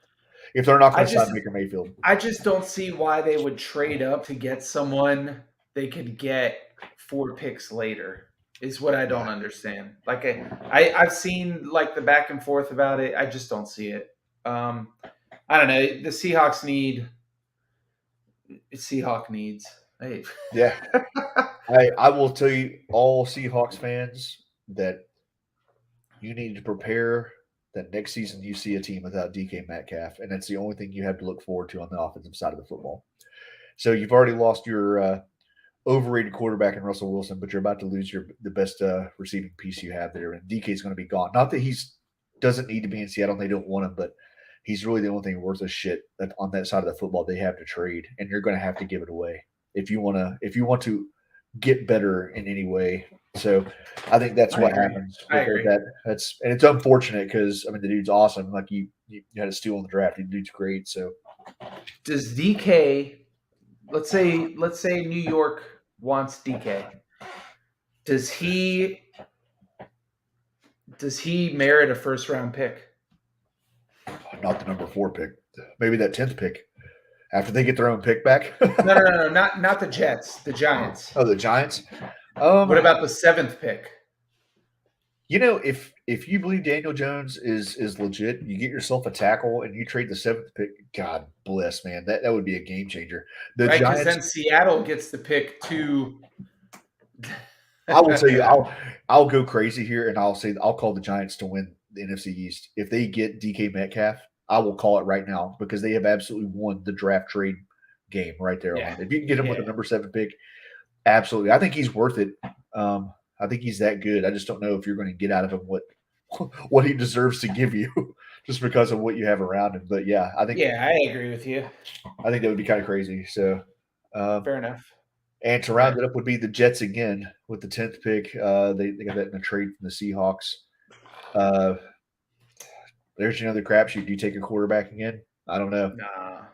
Speaker 2: If they're not going to sign Baker Mayfield.
Speaker 1: I just don't see why they would trade up to get someone they could get 4 picks later is what I don't understand. Like I've seen like the back and forth about it. I just don't see it. I don't know. The Seahawks need Seahawk needs. Hey.
Speaker 2: Yeah. I will tell you, all Seahawks fans, that you need to prepare that next season you see a team without DK Metcalf, and that's the only thing you have to look forward to on the offensive side of the football. So you've already lost your overrated quarterback in Russell Wilson, but you're about to lose the best receiving piece you have there, and DK is going to be gone. Not that he doesn't need to be in Seattle and they don't want him, but he's really the only thing worth a shit that on that side of the football they have to trade, and you're going to have to give it away if you want to get better in any way. So I think that's what happens. That's and it's unfortunate because I mean the dude's awesome. Like you had a steal in the draft. The dude's great. So
Speaker 1: does DK? Let's say New York wants DK. Does he merit a first round pick?
Speaker 2: Not the number 4 pick. Maybe that 10th pick. After they get their own pick back?
Speaker 1: No, not the Jets, the Giants.
Speaker 2: Oh, the Giants?
Speaker 1: What about the 7th pick?
Speaker 2: You know, if you believe Daniel Jones is legit, you get yourself a tackle and you trade the 7th pick. God bless, man. That would be a game changer. The
Speaker 1: right,
Speaker 2: Giants.
Speaker 1: Because then Seattle gets the pick too.
Speaker 2: I will tell you, I'll go crazy here and I'll call the Giants to win the NFC East. If they get DK Metcalf, I will call it right now because they have absolutely won the draft trade game right there. Yeah. If you can get him with the number 7 pick, absolutely. I think he's worth it. I think he's that good. I just don't know if you're going to get out of him what he deserves to give you just because of what you have around him. But yeah, I think.
Speaker 1: Yeah, I agree with you.
Speaker 2: I think that would be kind of crazy. So
Speaker 1: fair enough.
Speaker 2: And to round it up would be the Jets again with the 10th pick. They got that in a trade from the Seahawks. There's another crapshoot. Do you take a quarterback again? I don't know.
Speaker 1: Nah.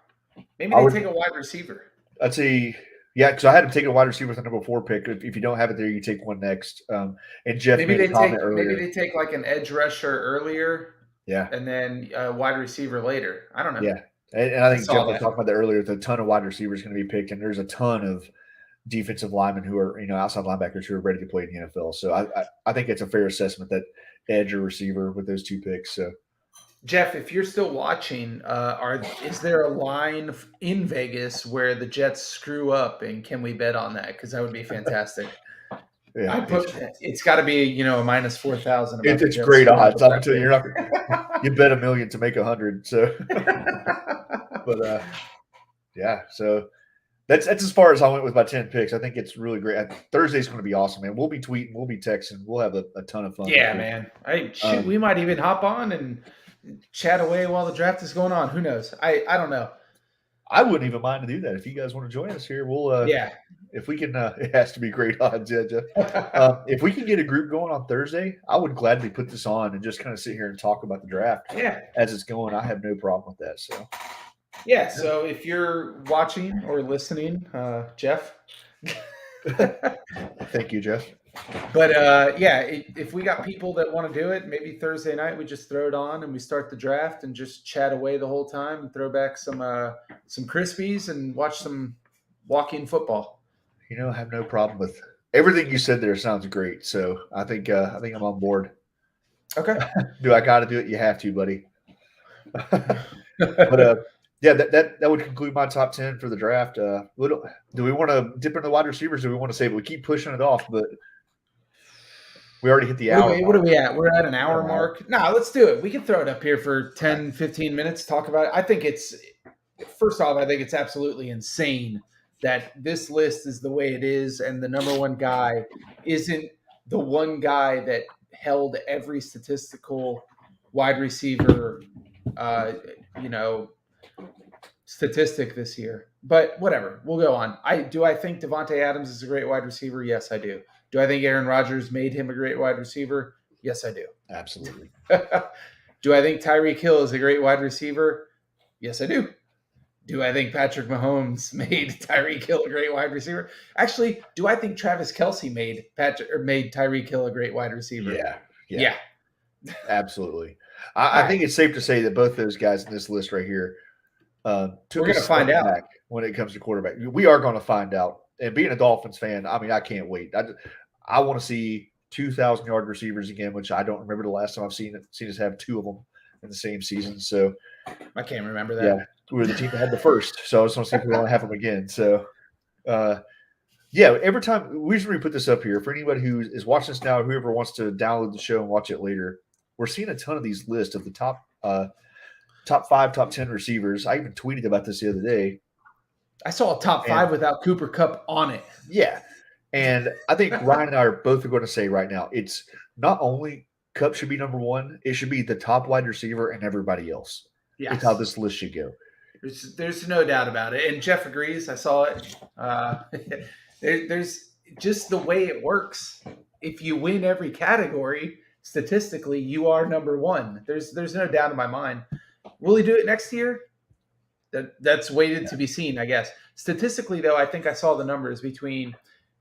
Speaker 1: Maybe they take a wide receiver.
Speaker 2: I'd say, Yeah, because I had him taking a wide receiver with the number 4 pick. If you don't have it there, you take one next. And Jeff
Speaker 1: Maybe
Speaker 2: made a
Speaker 1: they
Speaker 2: comment
Speaker 1: take maybe
Speaker 2: earlier.
Speaker 1: they take like an edge rusher earlier
Speaker 2: Yeah,
Speaker 1: and then a wide receiver later. I don't know.
Speaker 2: yeah. And I
Speaker 1: I
Speaker 2: think Jeff
Speaker 1: saw
Speaker 2: was
Speaker 1: that.
Speaker 2: talking about that earlier. With a ton of wide receivers going to be picked, and there's a ton of defensive linemen who are outside linebackers who are ready to play in the NFL. So I think it's a fair assessment that edge or receiver with those 2 picks. So
Speaker 1: Jeff, if you're still watching, is there a line in Vegas where the Jets screw up, and can we bet on that? Because that would be fantastic.
Speaker 2: yeah,
Speaker 1: I put it's got to be a minus 4,000 about the
Speaker 2: it's
Speaker 1: Jets
Speaker 2: great
Speaker 1: screwing up
Speaker 2: odds.
Speaker 1: a
Speaker 2: I'm telling you,
Speaker 1: bracket.
Speaker 2: you're not you bet $1 million to make 100. So, but yeah. So that's as far as I went with my 10 picks. I think it's really great. Thursday's going to be awesome, man. We'll be tweeting, we'll be texting, we'll have a ton of fun.
Speaker 1: Yeah, man. We might even hop on and chat away while the draft is going on. Who knows? I don't know.
Speaker 2: I wouldn't even mind to do that if you guys want to join us here. We'll
Speaker 1: Yeah.
Speaker 2: if we can. It has to be great odds, yeah, Jeff. If we can get a group going on Thursday, I would gladly put this on and just kind of sit here and talk about the draft.
Speaker 1: Yeah.
Speaker 2: As it's going, I have no problem with that. So.
Speaker 1: Yeah. So if you're watching or listening, Jeff.
Speaker 2: Thank you, Jeff.
Speaker 1: But yeah, if we got people that want to do it, maybe Thursday night we just throw it on and we start the draft and just chat away the whole time and throw back some Krispies and watch some walking football.
Speaker 2: I have no problem with everything you said there. Sounds great. So I think I'm on board.
Speaker 1: Okay.
Speaker 2: Do I got to do it? You have to, buddy. But yeah, that would conclude my top 10 for the draft. Do we want to dip into wide receivers? Do we want to save it? We keep pushing it off, but we already hit the hour.
Speaker 1: What are we at? We're at an hour mark. No, let's do it. We can throw it up here for 10, 15 minutes, talk about it. I think first off, I think it's absolutely insane that this list is the way it is, and the number one guy isn't the one guy that held every statistical wide receiver, statistic this year. But whatever, we'll go on. I think Davante Adams is a great wide receiver? Yes, I do. Do I think Aaron Rodgers made him a great wide receiver? Yes, I do.
Speaker 2: Absolutely.
Speaker 1: Do I think Tyreek Hill is a great wide receiver? Yes, I do. Do I think Patrick Mahomes made Tyreek Hill a great wide receiver? Actually, do I think Travis Kelce made Tyreek Hill a great wide receiver?
Speaker 2: Yeah. Absolutely. I think it's safe to say that both those guys in this list right here took
Speaker 1: We're going to find out
Speaker 2: when it comes to quarterback. We are going to find out. And being a Dolphins fan, I mean, I can't wait. I want to see 2,000-yard receivers again, which I don't remember the last time I've seen us have 2 of them in the same season. So
Speaker 1: I can't remember that.
Speaker 2: Yeah, we were the team that had the first, so I just want to see if we want to have them again. So, yeah, every time we usually put this up here for anybody who is watching this now, whoever wants to download the show and watch it later, we're seeing a ton of these lists of the top 5, top 10 receivers. I even tweeted about this the other day.
Speaker 1: I saw a top 5 without Cooper Kupp on it.
Speaker 2: Yeah, and I think Ryan and I are both going to say right now, it's not only Kupp should be number 1, it should be the top wide receiver and everybody else.
Speaker 1: Yes.
Speaker 2: It's how this list should go.
Speaker 1: There's no doubt about it. And Jeff agrees. I saw it. There's just the way it works. If you win every category, statistically, you are number 1. There's no doubt in my mind. Will he do it next year? That's waited to be seen, I guess. Statistically, though, I think I saw the numbers between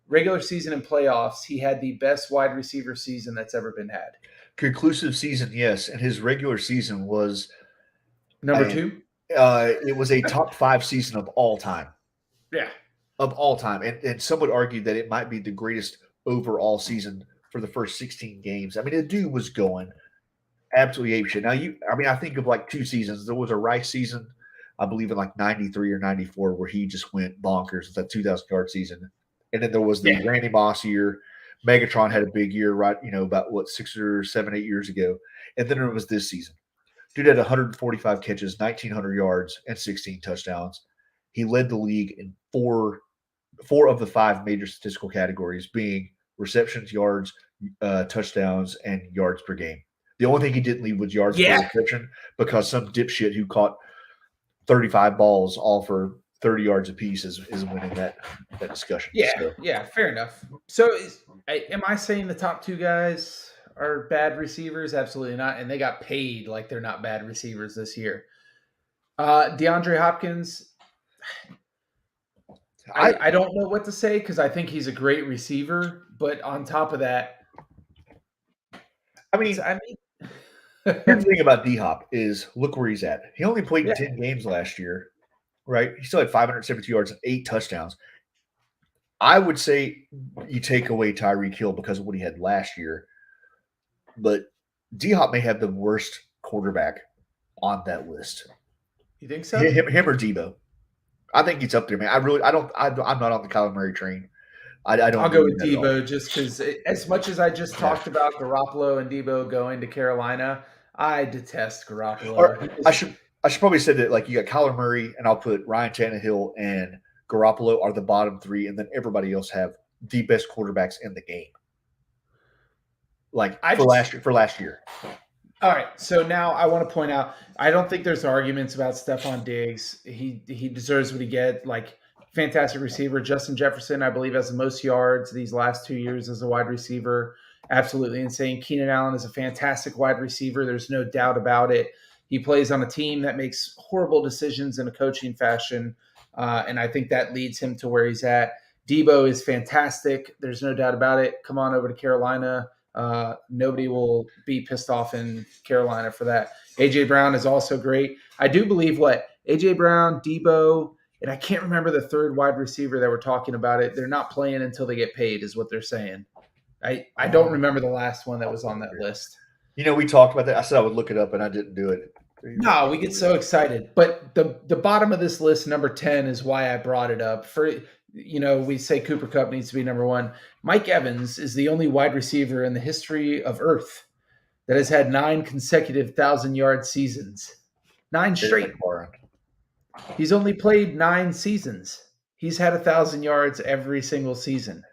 Speaker 1: regular season and playoffs. He had the best wide receiver season that's ever been had.
Speaker 2: Conclusive season, yes. And his regular season was
Speaker 1: number 2.
Speaker 2: It was a top 5 season of all time.
Speaker 1: Yeah.
Speaker 2: Of all time. And some would argue that it might be the greatest overall season for the first 16 games. I mean, the dude was going absolutely apeshit. Now, I think of like 2 seasons. There was a Rice season, I believe in like 93 or 94, where he just went bonkers. It's that 2,000-yard season. And then there was the Randy Moss year. Megatron had a big year, right? About 6 or 7, 8 years ago. And then there was this season. Dude had 145 catches, 1,900 yards, and 16 touchdowns. He led the league in four of the 5 major statistical categories, being receptions, yards, touchdowns, and yards per game. The only thing he didn't lead was yards per reception, because some dipshit who caught 35 balls all for 30 yards apiece is winning that discussion.
Speaker 1: Yeah, fair enough. So am I saying the top 2 guys are bad receivers? Absolutely not. And they got paid like they're not bad receivers this year. DeAndre Hopkins, I don't know what to say because I think he's a great receiver, but on top of that,
Speaker 2: I mean,
Speaker 1: I
Speaker 2: here's
Speaker 1: mean,
Speaker 2: the thing about D Hop is look where he's at. He only played in
Speaker 1: yeah,
Speaker 2: 10 games last year, right? He still had 572 yards and 8 touchdowns. I would say you take away Tyreek Hill because of what he had last year, but D Hop may have the worst quarterback on that list.
Speaker 1: you think so?
Speaker 2: Him or Debo. I think he's up there, man. I'm not on the Kyler Murray train. I
Speaker 1: I'll
Speaker 2: don't
Speaker 1: go
Speaker 2: believe
Speaker 1: with
Speaker 2: that at all.
Speaker 1: Debo just because, as much as I just
Speaker 2: Yeah.
Speaker 1: talked about Garoppolo and Debo going to Carolina, I detest Garoppolo.
Speaker 2: Or I should probably say that like you got Kyler Murray, and I'll put Ryan Tannehill and Garoppolo are the bottom three, and then everybody else have the best quarterbacks in the game. Like for last year.
Speaker 1: All right, so now I want to point out I don't think there's arguments about Stephon Diggs. He deserves what he get. Like fantastic receiver. Justin Jefferson, I believe, has the most yards these last 2 years as a wide receiver. Absolutely insane. Keenan Allen is a fantastic wide receiver. There's no doubt about it. He plays on a team that makes horrible decisions in a coaching fashion, and I think that leads him to where he's at. Debo is fantastic. There's no doubt about it. Come on over to Carolina. Nobody will be pissed off in Carolina for that. AJ Brown is also great. I do believe AJ Brown, Debo, and I can't remember the third wide receiver that we're talking about it. They're not playing until they get paid, is what they're saying. I don't remember the last one that was on that list.
Speaker 2: You know, we talked about that. I said I would look it up, and I didn't do it.
Speaker 1: No, we get so excited. But the bottom of this list, number 10, is why I brought it up. We say Cooper Kupp needs to be number 1. Mike Evans is the only wide receiver in the history of Earth that has had 9 consecutive 1,000-yard seasons. 9 straight. He's only played 9 seasons. He's had 1,000 yards every single season.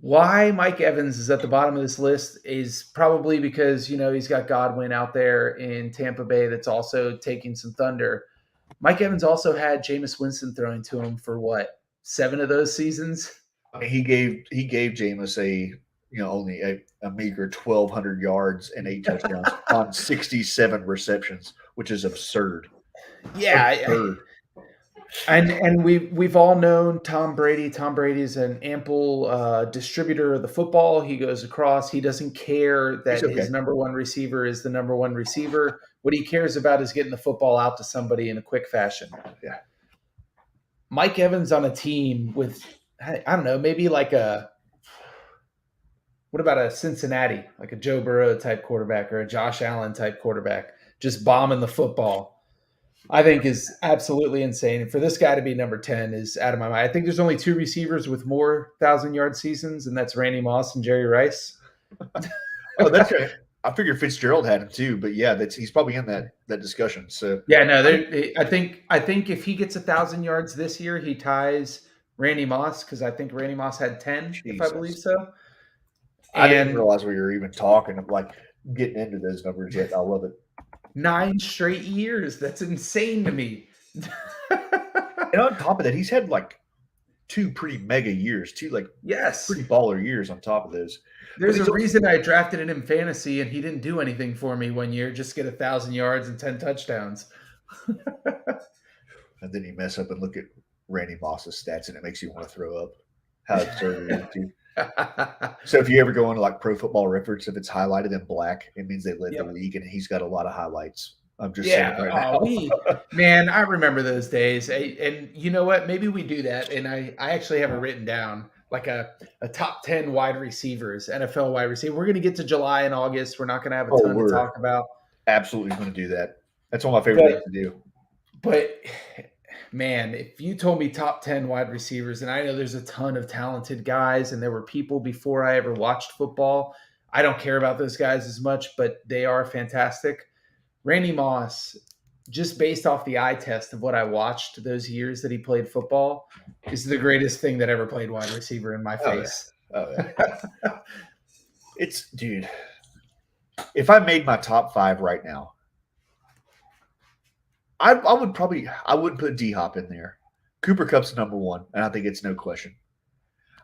Speaker 1: Why Mike Evans is at the bottom of this list is probably because, he's got Godwin out there in Tampa Bay that's also taking some thunder. Mike Evans also had Jameis Winston throwing to him for 7 of those seasons?
Speaker 2: I mean, he gave Jameis only a meager 1,200 yards and 8 touchdowns on 67 receptions, which is absurd.
Speaker 1: Yeah, absurd. And we've all known Tom Brady. Tom Brady is an ample distributor of the football. He goes across. He doesn't care that his number 1 receiver is the number 1 receiver. What he cares about is getting the football out to somebody in a quick fashion.
Speaker 2: Yeah.
Speaker 1: Mike Evans on a team with, I don't know, maybe what about a Cincinnati, like a Joe Burrow type quarterback or a Josh Allen type quarterback, just bombing the football, I think is absolutely insane. And for this guy to be number 10 is out of my mind. I think there's only 2 receivers with more 1,000-yard seasons, and that's Randy Moss and Jerry Rice.
Speaker 2: Oh, that's right. I figure Fitzgerald had him too, but yeah, he's probably in that discussion. So
Speaker 1: yeah, no, I think if he gets 1,000 yards this year, he ties Randy Moss because I think Randy Moss had 10, Jesus. If I believe so.
Speaker 2: I didn't realize we were even talking of getting into those numbers yet. I love it.
Speaker 1: 9 straight years. That's insane to me.
Speaker 2: And on top of that, he's had 2 pretty mega years, 2 pretty baller years on top of those.
Speaker 1: There's a reason I drafted him in fantasy and he didn't do anything for me one year. Just get 1,000 yards and 10 touchdowns.
Speaker 2: And then you mess up and look at Randy Moss's stats and it makes you want to throw up. How absurd it is, too. So if you ever go into Pro Football Reference, if it's highlighted in black, it means they led the league, and he's got a lot of highlights. I'm just saying right now.
Speaker 1: Man, I remember those days. And you know what? Maybe we do that. And I actually have it written down, a top 10 wide receivers, NFL wide receiver. We're going to get to July and August. We're not going to have a ton to talk about.
Speaker 2: Absolutely going to do that. That's one of my favorite things to do.
Speaker 1: But man, if you told me top 10 wide receivers, and I know there's a ton of talented guys, and there were people before I ever watched football. I don't care about those guys as much, but they are fantastic. Randy Moss, just based off the eye test of what I watched those years that he played football, is the greatest thing that ever played wide receiver in my face.
Speaker 2: Oh, yeah. Dude, if I made my top 5 right now, I wouldn't put D-Hop in there. Cooper Kupp's number 1, and I think it's no question.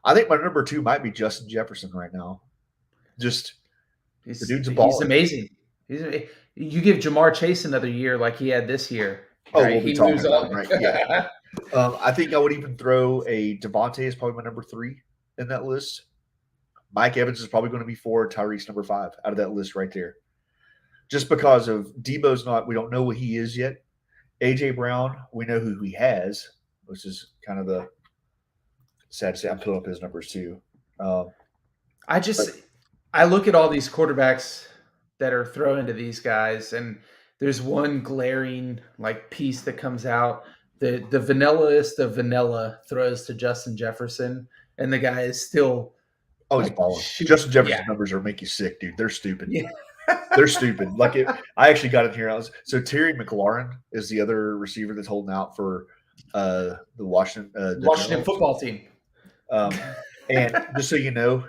Speaker 2: I think my number 2 might be Justin Jefferson right now. The dude's a baller.
Speaker 1: He's amazing. You give Jamar Chase another year like he had this year.
Speaker 2: Oh, right? We'll be talking about him, right? Yeah. I think I would even throw a Devontae is probably my number 3 in that list. Mike Evans is probably going to be 4. Tyreek's number 5 out of that list right there. Just because of Debo's not, we don't know what he is yet. AJ Brown, we know who he has, which is kind of the sad to say. I'm pulling up his numbers too.
Speaker 1: I look at all these quarterbacks that are thrown to these guys, and there's one glaring like piece that comes out. The vanillest of vanilla throws to Justin Jefferson, and the guy is still
Speaker 2: he's
Speaker 1: like,
Speaker 2: balling.
Speaker 1: shoot.
Speaker 2: Justin Jefferson's
Speaker 1: Yeah.
Speaker 2: numbers are make you sick, dude. They're stupid.
Speaker 1: Yeah.
Speaker 2: They're stupid. Like I actually got it here. So Terry McLaurin is the other receiver that's holding out for the Washington
Speaker 1: Washington football team.
Speaker 2: And just so you know,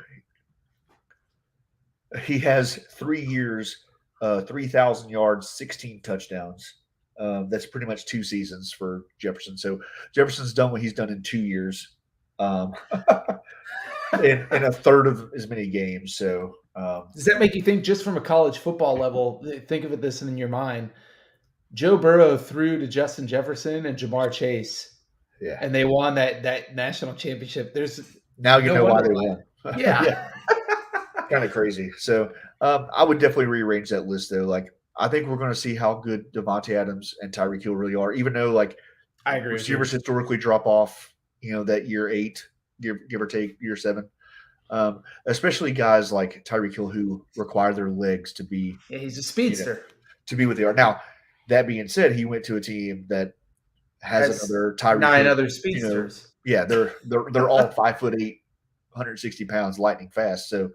Speaker 2: he has 3 years, 3,000 yards, 16 touchdowns. That's pretty much 2 seasons for Jefferson. So Jefferson's done what he's done in 2 years, in a third of as many games. So
Speaker 1: does that make you think, just from a college football level, think of it this in your mind? Joe Burrow threw to Justin Jefferson and Jamar Chase,
Speaker 2: yeah,
Speaker 1: and they won that national championship.
Speaker 2: now you
Speaker 1: no
Speaker 2: know why
Speaker 1: wonder
Speaker 2: they
Speaker 1: why.
Speaker 2: won.
Speaker 1: Yeah.
Speaker 2: Kind of crazy. So I would definitely rearrange that list though. Like I think we're going to see how good Devontae Adams and Tyreek Hill really are, even though like
Speaker 1: I agree.
Speaker 2: receivers historically drop off, that year 8, give or take year 7. Especially guys like Tyreek Hill who require their legs to be
Speaker 1: Yeah, he's a speedster.
Speaker 2: to be what they are. Now, that being said, he went to a team that has another Tyreek
Speaker 1: 9
Speaker 2: Hill.
Speaker 1: other speedsters.
Speaker 2: Yeah, they're all 5'8", 160 pounds, lightning fast. So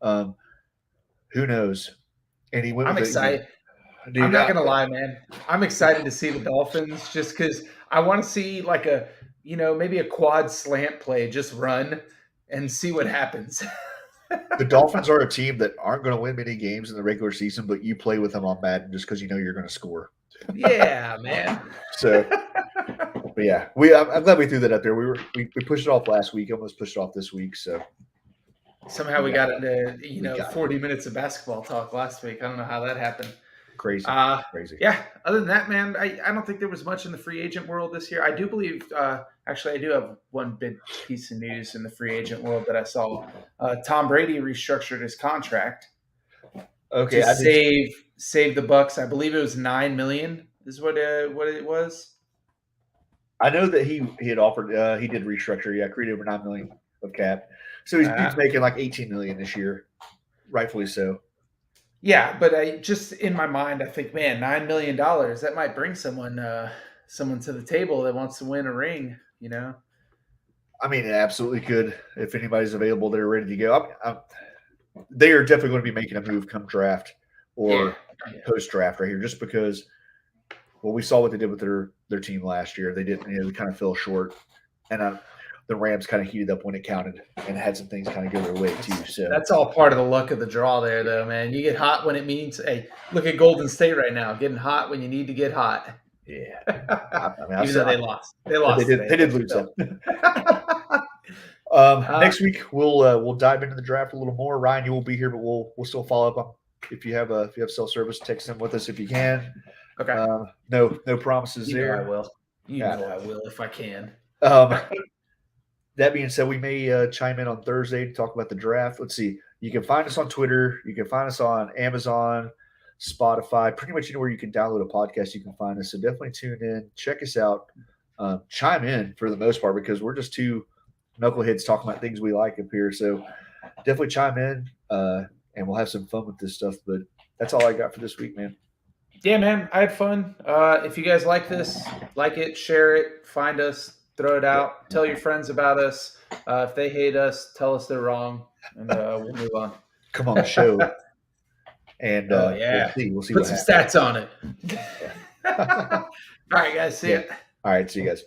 Speaker 2: who knows? And he went.
Speaker 1: I'm excited. I'm not gonna lie, man. I'm excited to see the Dolphins just because I want to see like maybe a quad slant play, just run and see what happens.
Speaker 2: The Dolphins are a team that aren't going to win many games in the regular season, but you play with them on Madden just because you're going to score.
Speaker 1: Yeah, man.
Speaker 2: So, but yeah, I'm glad we threw that up there. We pushed it off last week, almost pushed it off this week. So
Speaker 1: somehow we got into 40 minutes of basketball talk last week. I don't know how that happened.
Speaker 2: Crazy. Crazy.
Speaker 1: Yeah. Other than that, man, I don't think there was much in the free agent world this year. I do believe, actually, I do have one big piece of news in the free agent world that I saw. Tom Brady restructured his contract.
Speaker 2: Okay.
Speaker 1: To save the Bucks. I believe it was $9 million is what it was.
Speaker 2: I know that he had offered. He did restructure. Yeah, created over $9 million of cap. So he's making like $18 million this year, rightfully so.
Speaker 1: Yeah, but I just in my mind, I think, man, $9 million, that might bring someone to the table that wants to win a ring,
Speaker 2: I mean, it absolutely could. If anybody's available, they're ready to go. They are definitely going to be making a move come draft or post draft right here, just because. Well, we saw what they did with their team last year. They didn't. They kind of fell short, and the Rams kind of heated up when it counted and had some things kind of go their way too. So
Speaker 1: that's all part of the luck of the draw there, though, man. You get hot when it means. Hey, look at Golden State right now, getting hot when you need to get hot.
Speaker 2: Yeah,
Speaker 1: even though they lost. They lost.
Speaker 2: They did lose them. Next week we'll dive into the draft a little more. Ryan, you won't be here, but we'll still follow up on if you have self-service, text them with us if you can.
Speaker 1: Okay.
Speaker 2: No promises there.
Speaker 1: I will. I will if I can.
Speaker 2: That being said, we may chime in on Thursday to talk about the draft. Let's see. You can find us on Twitter. You can find us on Amazon, Spotify, pretty much anywhere you can download a podcast, you can find us. So definitely tune in, check us out, chime in for the most part, because we're just two knuckleheads talking about things we like up here. So definitely chime in, and we'll have some fun with this stuff. But that's all I got for this week, man.
Speaker 1: Yeah, man, I had fun. If you guys like this, like it, share it, find us, throw it out, tell your friends about us. If they hate us, tell us they're wrong, and we'll move on.
Speaker 2: Come on the show. And we'll see.
Speaker 1: Put some stats on it. All right, guys. See ya.
Speaker 2: All right, see you guys.